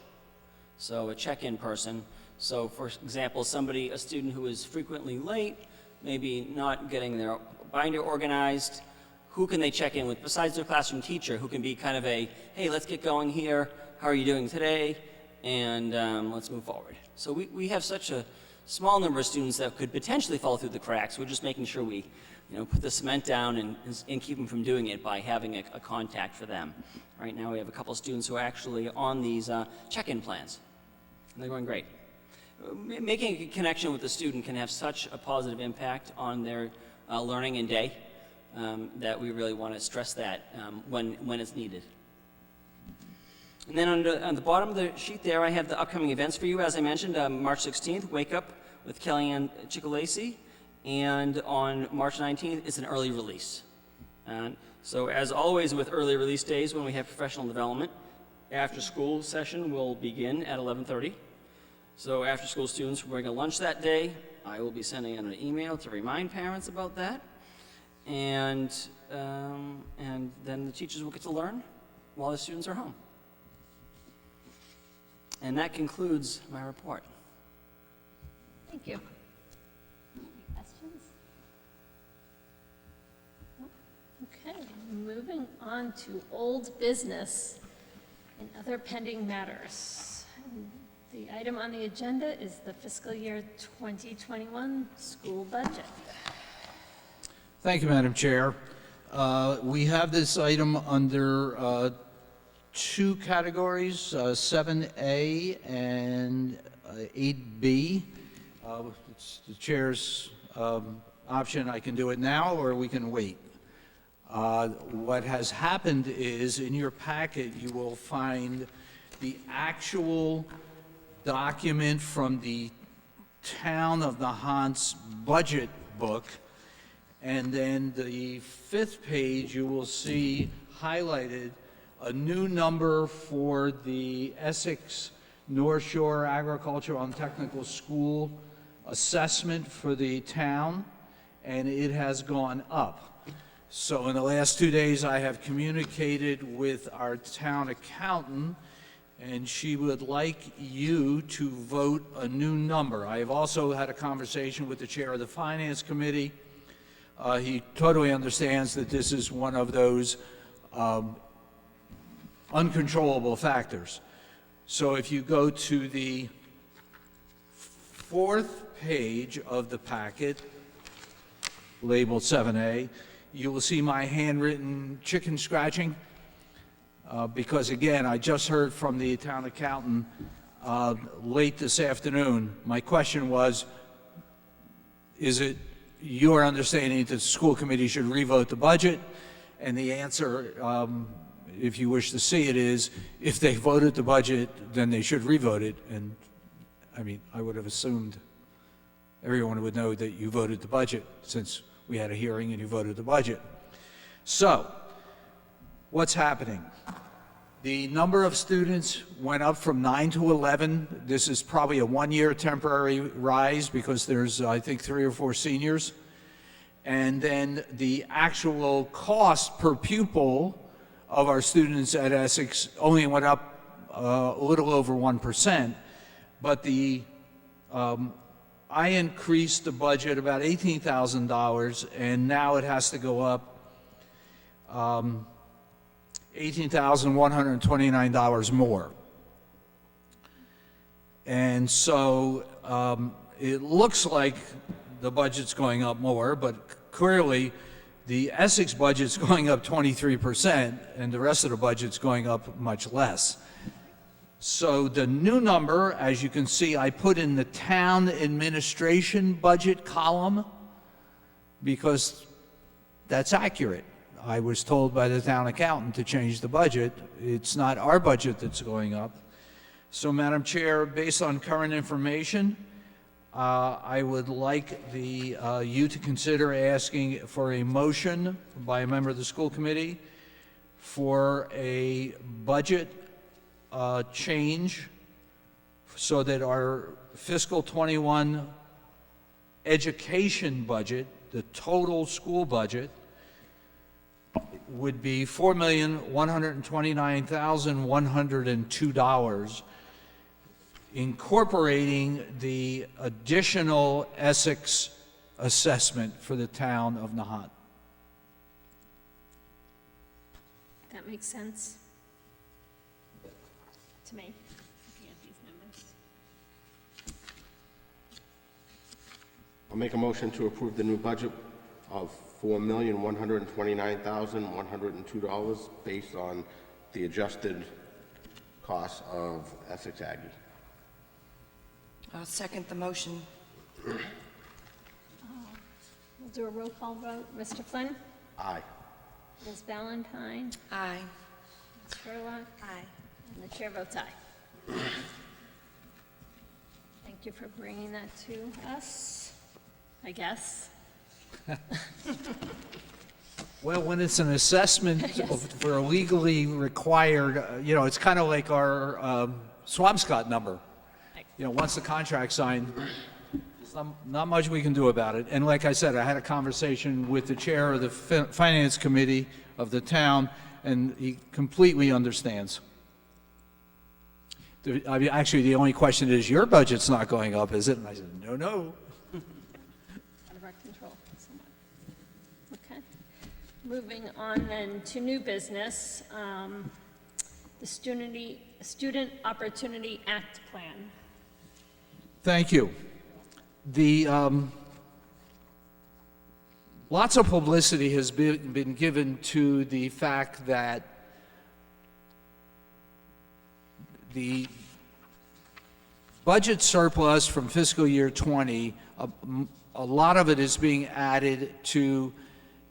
so a check-in person. So, for example, a student who is frequently late, maybe not getting their binder organized, who can they check in with besides their classroom teacher, who can be kind of a, hey, let's get going here, how are you doing today, and let's move forward. So we have such a small number of students that could potentially fall through the cracks. We're just making sure we put the cement down and keep them from doing it by having a contact for them. Right now we have a couple of students who are actually on these check-in plans, and they're going great. Making a connection with the student can have such a positive impact on their learning and day that we really want to stress that when it's needed. And then on the bottom of the sheet there, I have the upcoming events for you. As I mentioned, March 16th, Wake Up with Kellyanne Chicalisi, and on March 19th, it's an early release. So as always with early release days when we have professional development, after school session will begin at 11:30. So after school students will bring a lunch that day. I will be sending out an email to remind parents about that. And then the teachers will get to learn while the students are home. And that concludes my report. Thank you. Any questions? No? Okay, moving on to old business and other pending matters. The item on the agenda is the fiscal year 2021 school budget. Thank you, Madam Chair. We have this item under two categories, 7A and 8B. It's the chair's option. I can do it now, or we can wait. What has happened is, in your packet, you will find the actual document from the Town of Nahant's budget book, and then the 5th page, you will see highlighted a new number for the Essex North Shore Agricultural and Technical School assessment for the town, and it has gone up. So in the last 2 days, I have communicated with our town accountant, and she would like you to vote a new number. I have also had a conversation with the chair of the Finance Committee. He totally understands that this is one of those uncontrollable factors. So if you go to the 4th page of the packet, labeled 7A, you will see my handwritten chicken scratching. Because again, I just heard from the town accountant late this afternoon. My question was, is it your understanding that the school committee should revote the budget? And the answer, if you wish to see it, is if they voted the budget, then they should revote it. And I mean, I would have assumed everyone would know that you voted the budget, since we had a hearing and you voted the budget. So, what's happening? The number of students went up from 9 to 11. This is probably a one-year temporary rise because there's, I think, 3 or 4 seniors. And then the actual cost per pupil of our students at Essex only went up a little over 1%. But I increased the budget about $18,000, and now it has to go up $18,129 more. And so it looks like the budget's going up more, but clearly the Essex budget's going up 23%, and the rest of the budget's going up much less. So the new number, as you can see, I put in the town administration budget column because that's accurate. I was told by the town accountant to change the budget. It's not our budget that's going up. So, Madam Chair, based on current information, I would like you to consider asking for a motion by a member of the school committee for a budget change so that our fiscal 21 education budget, the total school budget, would be $4,129,102, incorporating the additional Essex assessment for the town of Nahant. That makes sense to me, looking at these numbers. I'll make a motion to approve the new budget of $4,129,102 based on the adjusted cost of Essex Aggie. I'll second the motion. We'll do a roll call vote. Mr. Flynn? Aye. Ms. Valentine? Aye. Ms. Sherlock? Aye. And the chair votes aye. Thank you for bringing that to us, I guess. Well, when it's an assessment for a legally required, it's kind of like our Swampscott number. Once the contract's signed, there's not much we can do about it. And like I said, I had a conversation with the chair of the Finance Committee of the town, and he completely understands. Actually, the only question is, your budget's not going up, is it? And I said, no. Out of our control, somewhat. Okay. Moving on then to new business, the Student Opportunity Act Plan. Thank you. Lots of publicity has been given to the fact that, once the contract signed, there's not much we can do about it. And like I said, I had a conversation with the chair of the Finance Committee of the town, and he completely understands. The only question is, your budget's not going up, is it? And I said, no. the budget surplus from fiscal year 20, a lot of it is being added to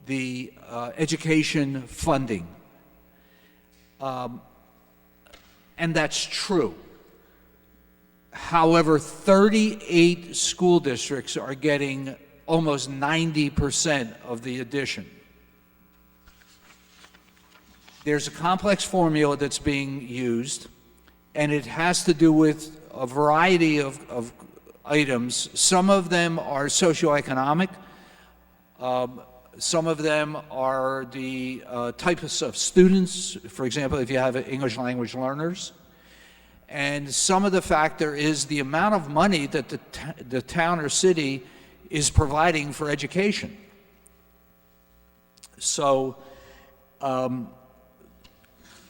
the education funding. And that's true. However, 38 school districts are getting almost 90% of the addition. There's a complex formula that's being used, and it has to do with a variety of items. Some of them are socioeconomic. Some of them are the types of students, for example, if you have English language learners. And some of the factor is the amount of money that the town or city is providing for education. So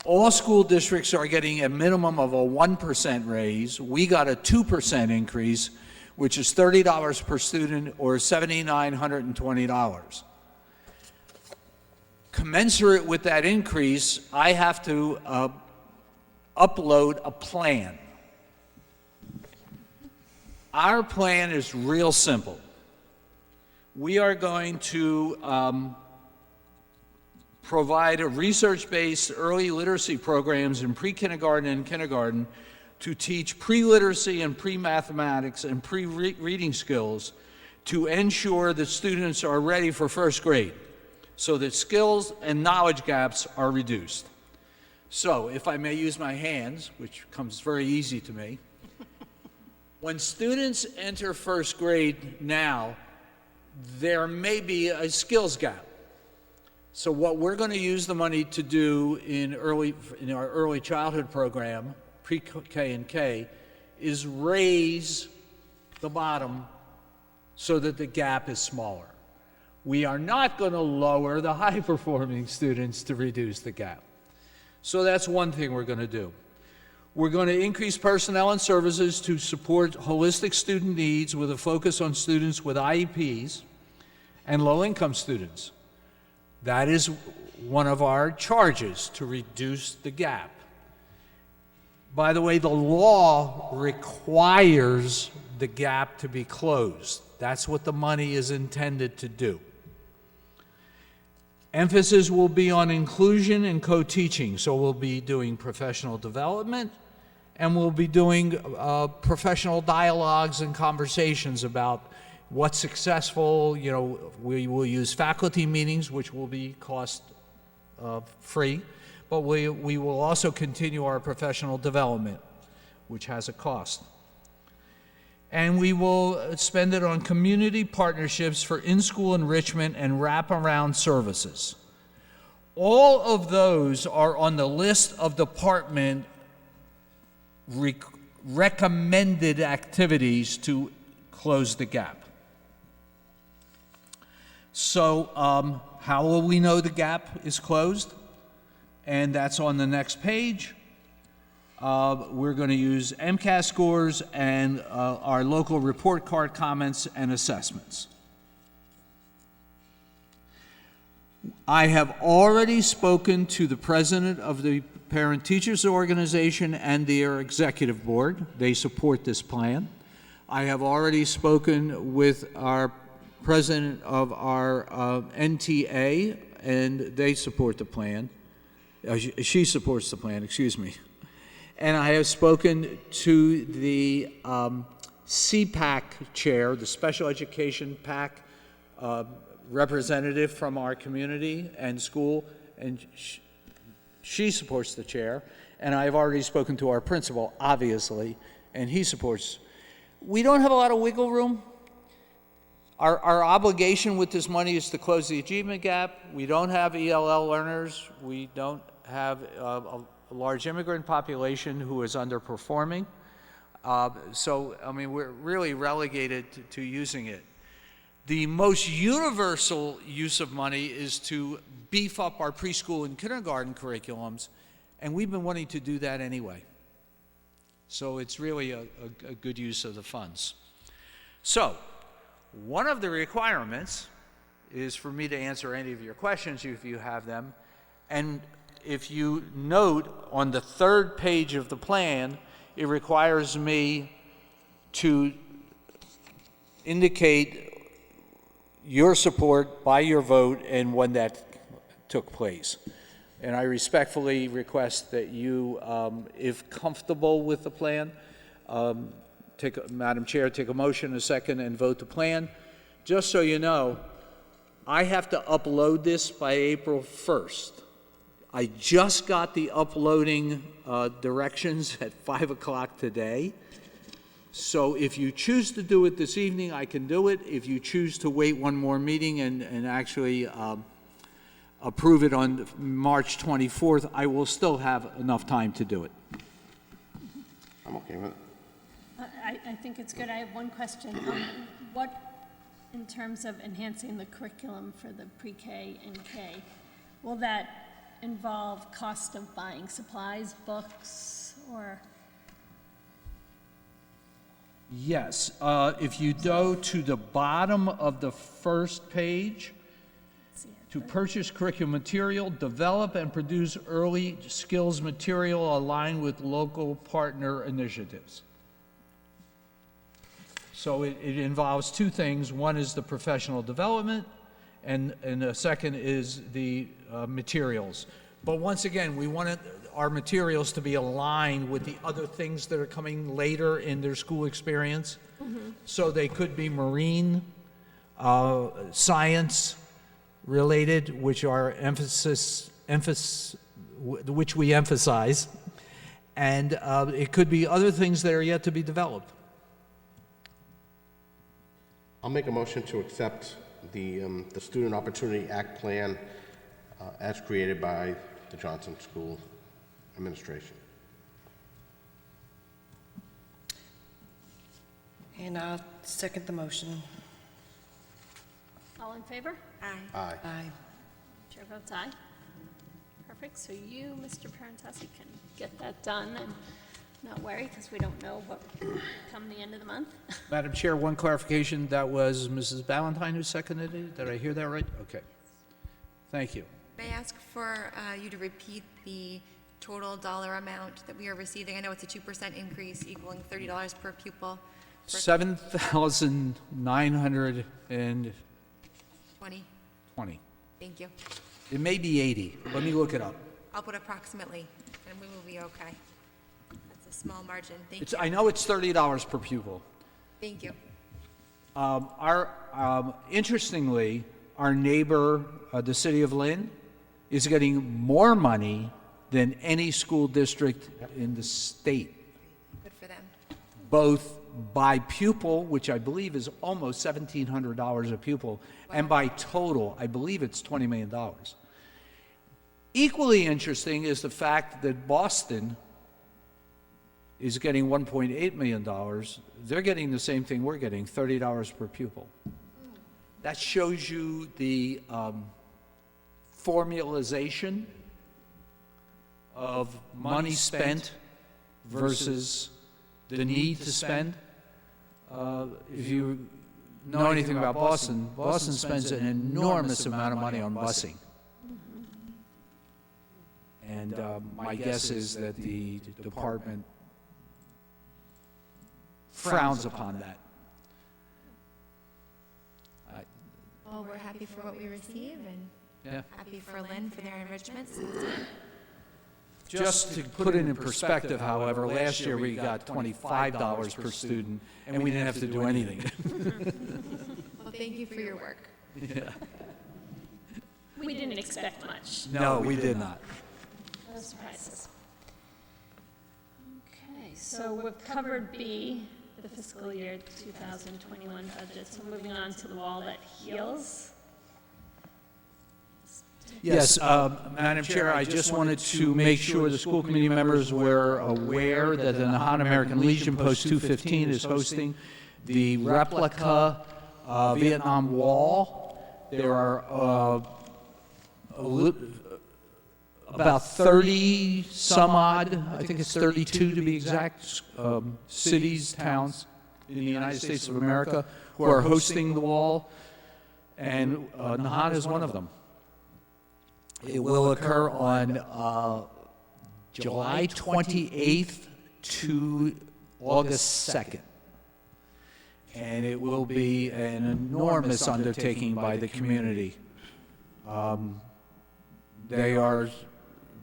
all school districts are getting a minimum of a 1% raise. We got a 2% increase, which is $30 per student or $7,920. Commensurate with that increase, I have to upload a plan. Our plan is real simple. We are going to provide a research-based early literacy programs in pre-kindergarten and kindergarten to teach pre-literacy and pre-mathematics and pre-reading skills to ensure that students are ready for first grade so that skills and knowledge gaps are reduced. So, if I may use my hands, which comes very easy to me, when students enter first grade now, there may be a skills gap. So what we're going to use the money to do in our early childhood program, pre-K and K, is raise the bottom so that the gap is smaller. We are not going to lower the high-performing students to reduce the gap. So that's one thing we're going to do. We're going to increase personnel and services to support holistic student needs with a focus on students with IEPs and low-income students. That is one of our charges, to reduce the gap. By the way, the law requires the gap to be closed. That's what the money is intended to do. Emphasis will be on inclusion and co-teaching. So we'll be doing professional development, and we'll be doing professional dialogues and conversations about what's successful. You know, we will use faculty meetings, which will be cost free, but we will also continue our professional development, which has a cost. And we will spend it on community partnerships for in-school enrichment and wraparound services. All of those are on the list of department recommended activities to close the gap. So how will we know the gap is closed? And that's on the next page. We're going to use MCAS scores and our local report card comments and assessments. I have already spoken to the president of the Parent Teachers Organization and their executive board. They support this plan. I have already spoken with our president of our NTA, and they support the plan. She supports the plan, excuse me. And I have spoken to the CPAC chair, the Special Education PAC representative from our community and school, and she supports the chair. And I've already spoken to our principal, obviously, and he supports. We don't have a lot of wiggle room. Our obligation with this money is to close the achievement gap. We don't have ELL learners. We don't have a large immigrant population who is underperforming. So, I mean, we're really relegated to using it. The most universal use of money is to beef up our preschool and kindergarten curriculums, and we've been wanting to do that anyway. So it's really a good use of the funds. So, one of the requirements is for me to answer any of your questions if you have them, and if you note on the third page of the plan, it requires me to indicate your support by your vote and when that took place. And I respectfully request that you, if comfortable with the plan, Madam Chair, take a motion, a second, and vote the plan. Just so you know, I have to upload this by April 1st. I just got the uploading directions at 5 o'clock today. So if you choose to do it this evening, I can do it. If you choose to wait one more meeting and actually approve it on March 24th, I will still have enough time to do it. I'm okay with it. I think it's good. I have one question. What, in terms of enhancing the curriculum for the pre-K and K, will that involve cost of buying supplies, books, or? Yes, if you go to the bottom of the first page, to purchase curriculum material, develop and produce early skills material aligned with local partner initiatives. So it involves two things. One is the professional development, and the second is the materials. But once again, we want our materials to be aligned with the other things that are coming later in their school experience. Mm-hmm. So they could be marine, science related, which are which we emphasize, and it could be other things that are yet to be developed. I'll make a motion to accept the Student Opportunity Act plan as created by the Johnson School Administration. And I'll second the motion. All in favor? Aye. Aye. Aye. Chair votes aye. Perfect, so you, Mr. Parentesi, can get that done and not worry, because we don't know what will come the end of the month. Madam Chair, one clarification. That was Mrs. Ballantyne who seconded it. Did I hear that right? Okay. Thank you. May I ask for you to repeat the total dollar amount that we are receiving? I know it's a 2% increase equaling $30 per pupil. For 7,920. 20. Thank you. It may be 80. Let me look it up. I'll put approximately, and we will be okay. That's a small margin. Thank you. I know it's $30 per pupil. Thank you. Interestingly, our neighbor, the city of Lynn, is getting more money than any school district in the state, Good for them. both by pupil, which I believe is almost $1,700 a pupil, and by total, I believe it's $20 million. Equally interesting is the fact that Boston is getting $1.8 million. They're getting the same thing we're getting, $30 per pupil. That shows you the formalization of money spent versus the need to spend. If you know anything about Boston, Boston spends an enormous amount of money on busing. And my guess is that the department frowns upon that. Well, we're happy for what we receive and Yeah. happy for Lynn for their enrichments. Just to put it in perspective, however, last year we got $25 per student, and we didn't have to do anything. Well, thank you for your work. Yeah. We didn't expect much. No, we did not. No surprises. Okay, so we've covered B, the fiscal year 2021 budget, so moving on to the wall that heals. Yes, Madam Chair, I just wanted to make sure the school committee members were aware that the Nahant American Legion Post 215 is hosting the Replica Vietnam Wall. There are about 30 some odd, I think it's 32 to be exact, cities, towns in the United States of America who are hosting the wall, and Nahant is one of them. It will occur on July 28th to August 2nd. And it will be an enormous undertaking by the community. The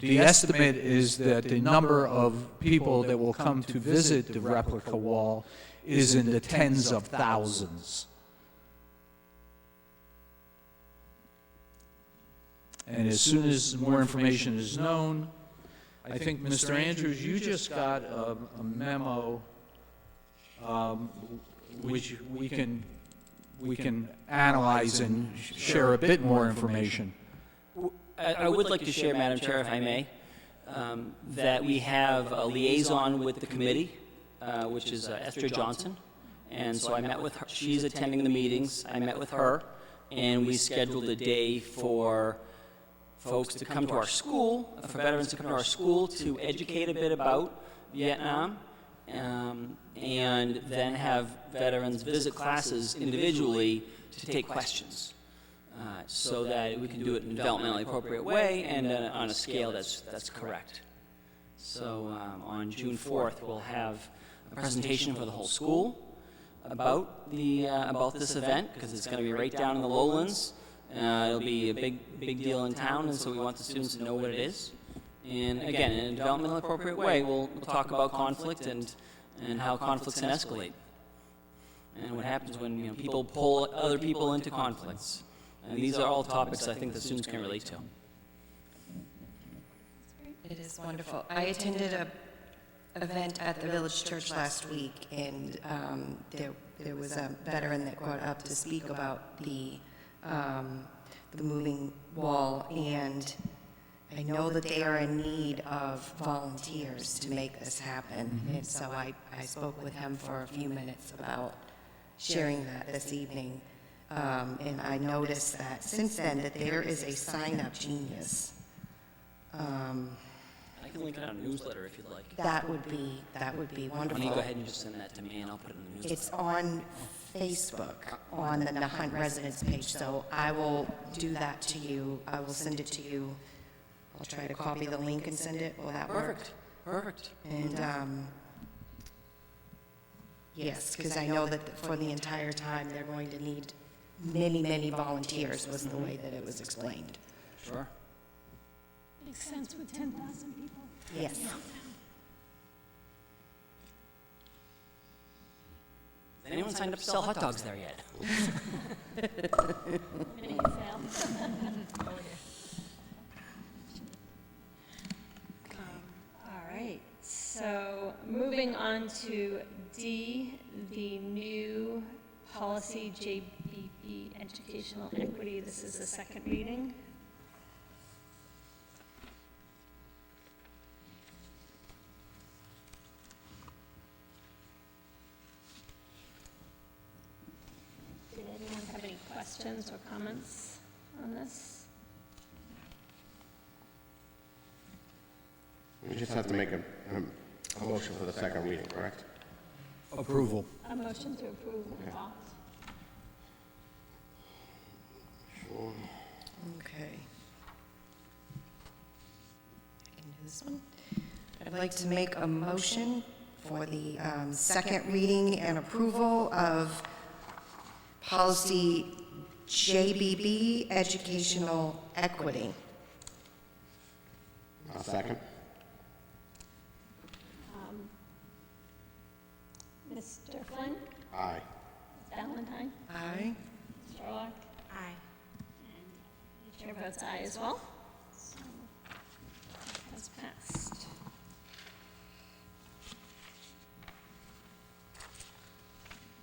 estimate is that the number of people that will come to visit the replica wall is in the tens of thousands. And as soon as more information is known, I think, Mr. Andrews, you just got a memo which we can analyze and share a bit more information. I would like to share, Madam Chair, if I may, that we have a liaison with the committee, which is Esther Johnson. And so I met with her. She's attending the meetings. I met with her, and we scheduled a day for folks to come to our school, for veterans to come to our school to educate a bit about Vietnam, and then have veterans visit classes individually to take questions, so that we can do it in a developmentally appropriate way and on a scale that's correct. So on June 4th, we'll have a presentation for the whole school about this event, because it's going to be right down in the lowlands. It'll be a big deal in town, and so we want the students to know what it is. And again, in a developmentally appropriate way, we'll talk about conflict and how conflicts can escalate, and what happens when people pull other people into conflicts. And these are all topics I think the students can relate to. It is wonderful. I attended a event at the Village Church last week, and there was a veteran that got up to speak about the moving wall, and I know that they are in need of volunteers to make this happen. And so I spoke with him for a few minutes about sharing that this evening. And I noticed that since then that there is a sign-up genius. I can link it on a newsletter if you'd like. That would be Why wonderful. don't you go ahead and just send that to me, and I'll put it in the newsletter. It's on Facebook, on the Nahant residence page, so I will do that to you. I will send it to you. I'll try to copy the link and send it. Will that work? Perfect. And, yes, because I know that for the entire time, they're going to need many, many volunteers, was the way that it was explained. Sure. Makes sense with 10,000 people. Yes. Has anyone signed up to sell hot dogs there yet? Many fail. All right, so moving on to D, the new policy JBB, educational equity. This is the second reading. Did anyone have any questions or comments on this? We just have to make a motion for the second reading, correct? Approval. A motion to approve and adopt. Okay. I can do this one. I'd like to make a motion for the second reading and approval of policy JBB, educational equity. I'll second. Mr. Flynn? Aye. Ms. Valentine? Aye. Mr. Orlock? Aye. And the chair votes aye as well. So that has passed.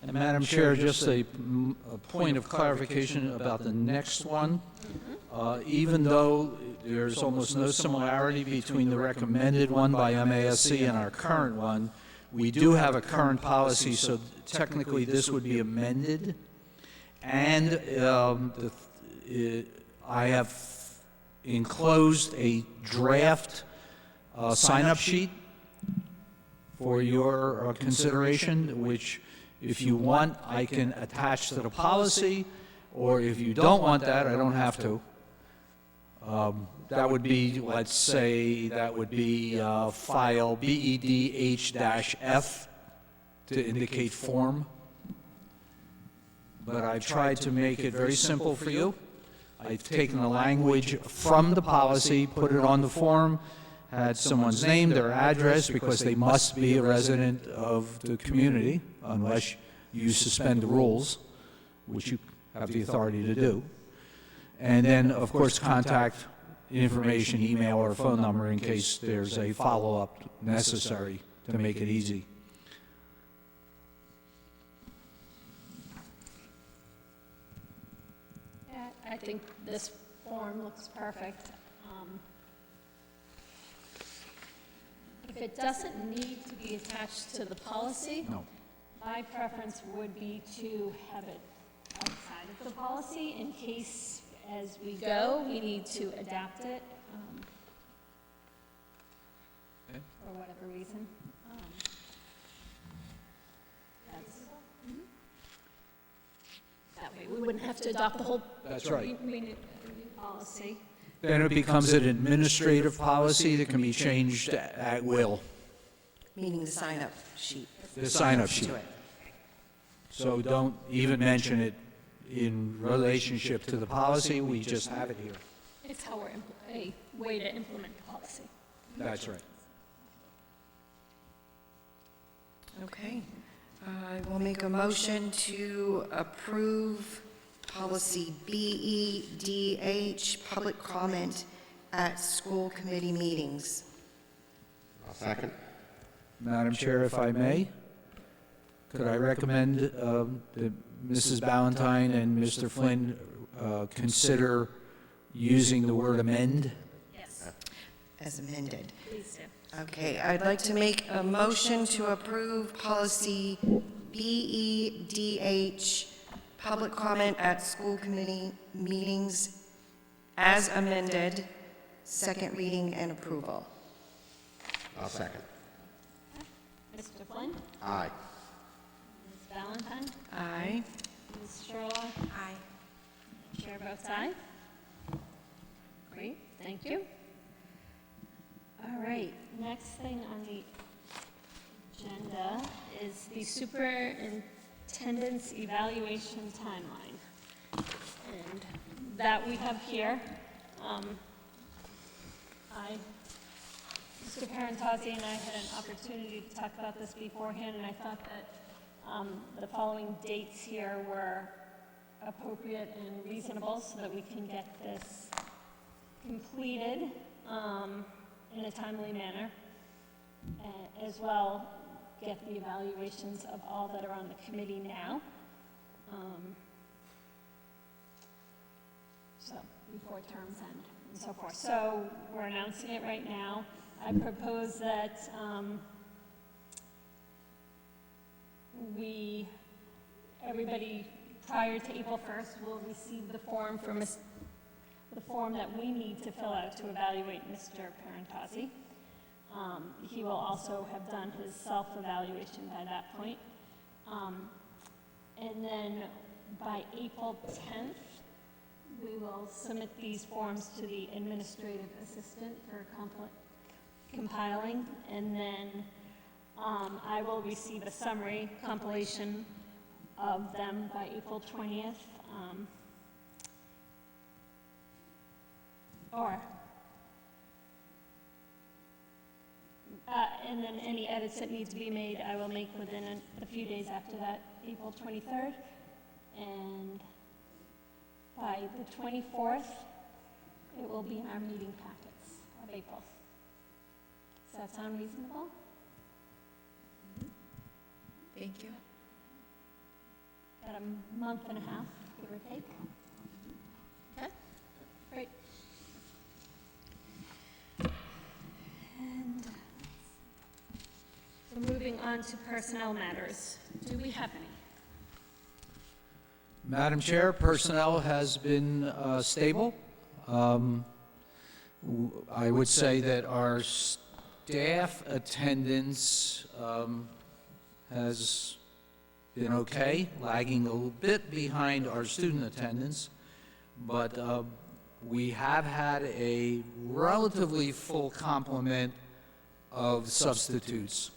And Madam Chair, just a point of clarification about the next one. Even though there's almost no similarity between the recommended one by MASC and our current one, we do have a current policy, so technically this would be amended. And I have enclosed a draft sign-up sheet for your consideration, which, if you want, I can attach to the policy, or if you don't want that, I don't have to. That would be, let's say, that would be file BEDH-F to indicate form. But I've tried to make it very simple for you. I've taken the language from the policy, put it on the form, had someone's name, their address, because they must be a resident of the community, unless you suspend the rules, which you have the authority to do. And then, of course, contact information, email or phone number in case there's a follow-up necessary to make it easy. Yeah, I think this form looks perfect. If it doesn't need to be attached to the policy, No. my preference would be to have it outside of the policy in case, as we go, we need to adapt it for whatever reason. That way, we wouldn't have to adopt the whole That's right. new policy. Then it becomes an administrative policy that can be changed at will, Meaning the sign-up sheet. the sign-up sheet. To it. So don't even mention it in relationship to the policy, we just have it here. It's how we're, a way to implement the policy. That's right. Okay. I will make a motion to approve policy BEDH, public comment at school committee meetings. I'll second. Madam Chair, if I may, could I recommend that Mrs. Ballantyne and Mr. Flynn consider using the word amend? Yes, As amended. please do. Okay, I'd like to make a motion to approve policy BEDH, public comment at school committee meetings as amended, second reading and approval. I'll second. Mr. Flynn? Aye. Ms. Valentine? Aye. Ms. Sherlock? Aye. Chair votes aye. Great, thank you. All right, next thing on the agenda is the superintendent's evaluation timeline. And that we have here. Mr. Parentozzi and I had an opportunity to talk about this beforehand, and I thought that the following dates here were appropriate and reasonable so that we can get this completed in a timely manner, as well get the evaluations of all that are on the committee now. So, before terms end and so forth. So, we're announcing it right now. I propose that everybody prior to April 1st will receive the form from the form that we need to fill out to evaluate Mr. Parentozzi. He will also have done his self-evaluation by that point. And then by April 10th, we will submit these forms to the administrative assistant for compiling, and then I will receive a summary compilation of them by April 20th. And then any edits that need to be made, I will make within a few days after that, April 23rd. And by the 24th, it will be in our meeting packets of April. Does that sound reasonable? Thank you. About a month and a half, give or take. Okay, great. And so moving on to personnel matters. Do we have any? Madam Chair, personnel has been stable. I would say that our staff attendance has been okay, lagging a little bit behind our student attendance, but we have had a relatively full complement of substitutes,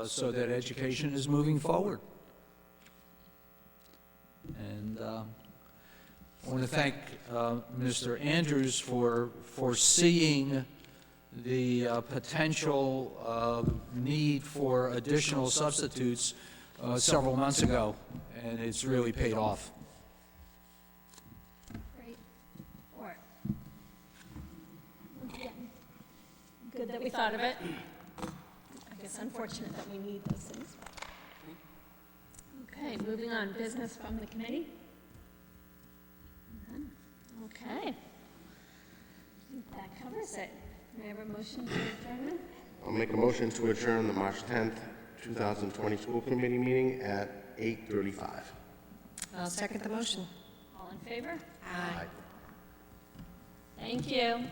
so that education is moving forward. And I want to thank Mr. Andrews for foreseeing the potential need for additional substitutes several months ago, and it's really paid off. Great. Or, again, good that we thought of it. I guess unfortunate that we need those things. Okay, moving on, business from the committee? None. Okay. I think that covers it. May I have a motion to adjourn? I'll make a motion to adjourn the March 10th, 2020 school committee meeting at 8:35. I'll second the motion. All in favor? Aye. Thank you.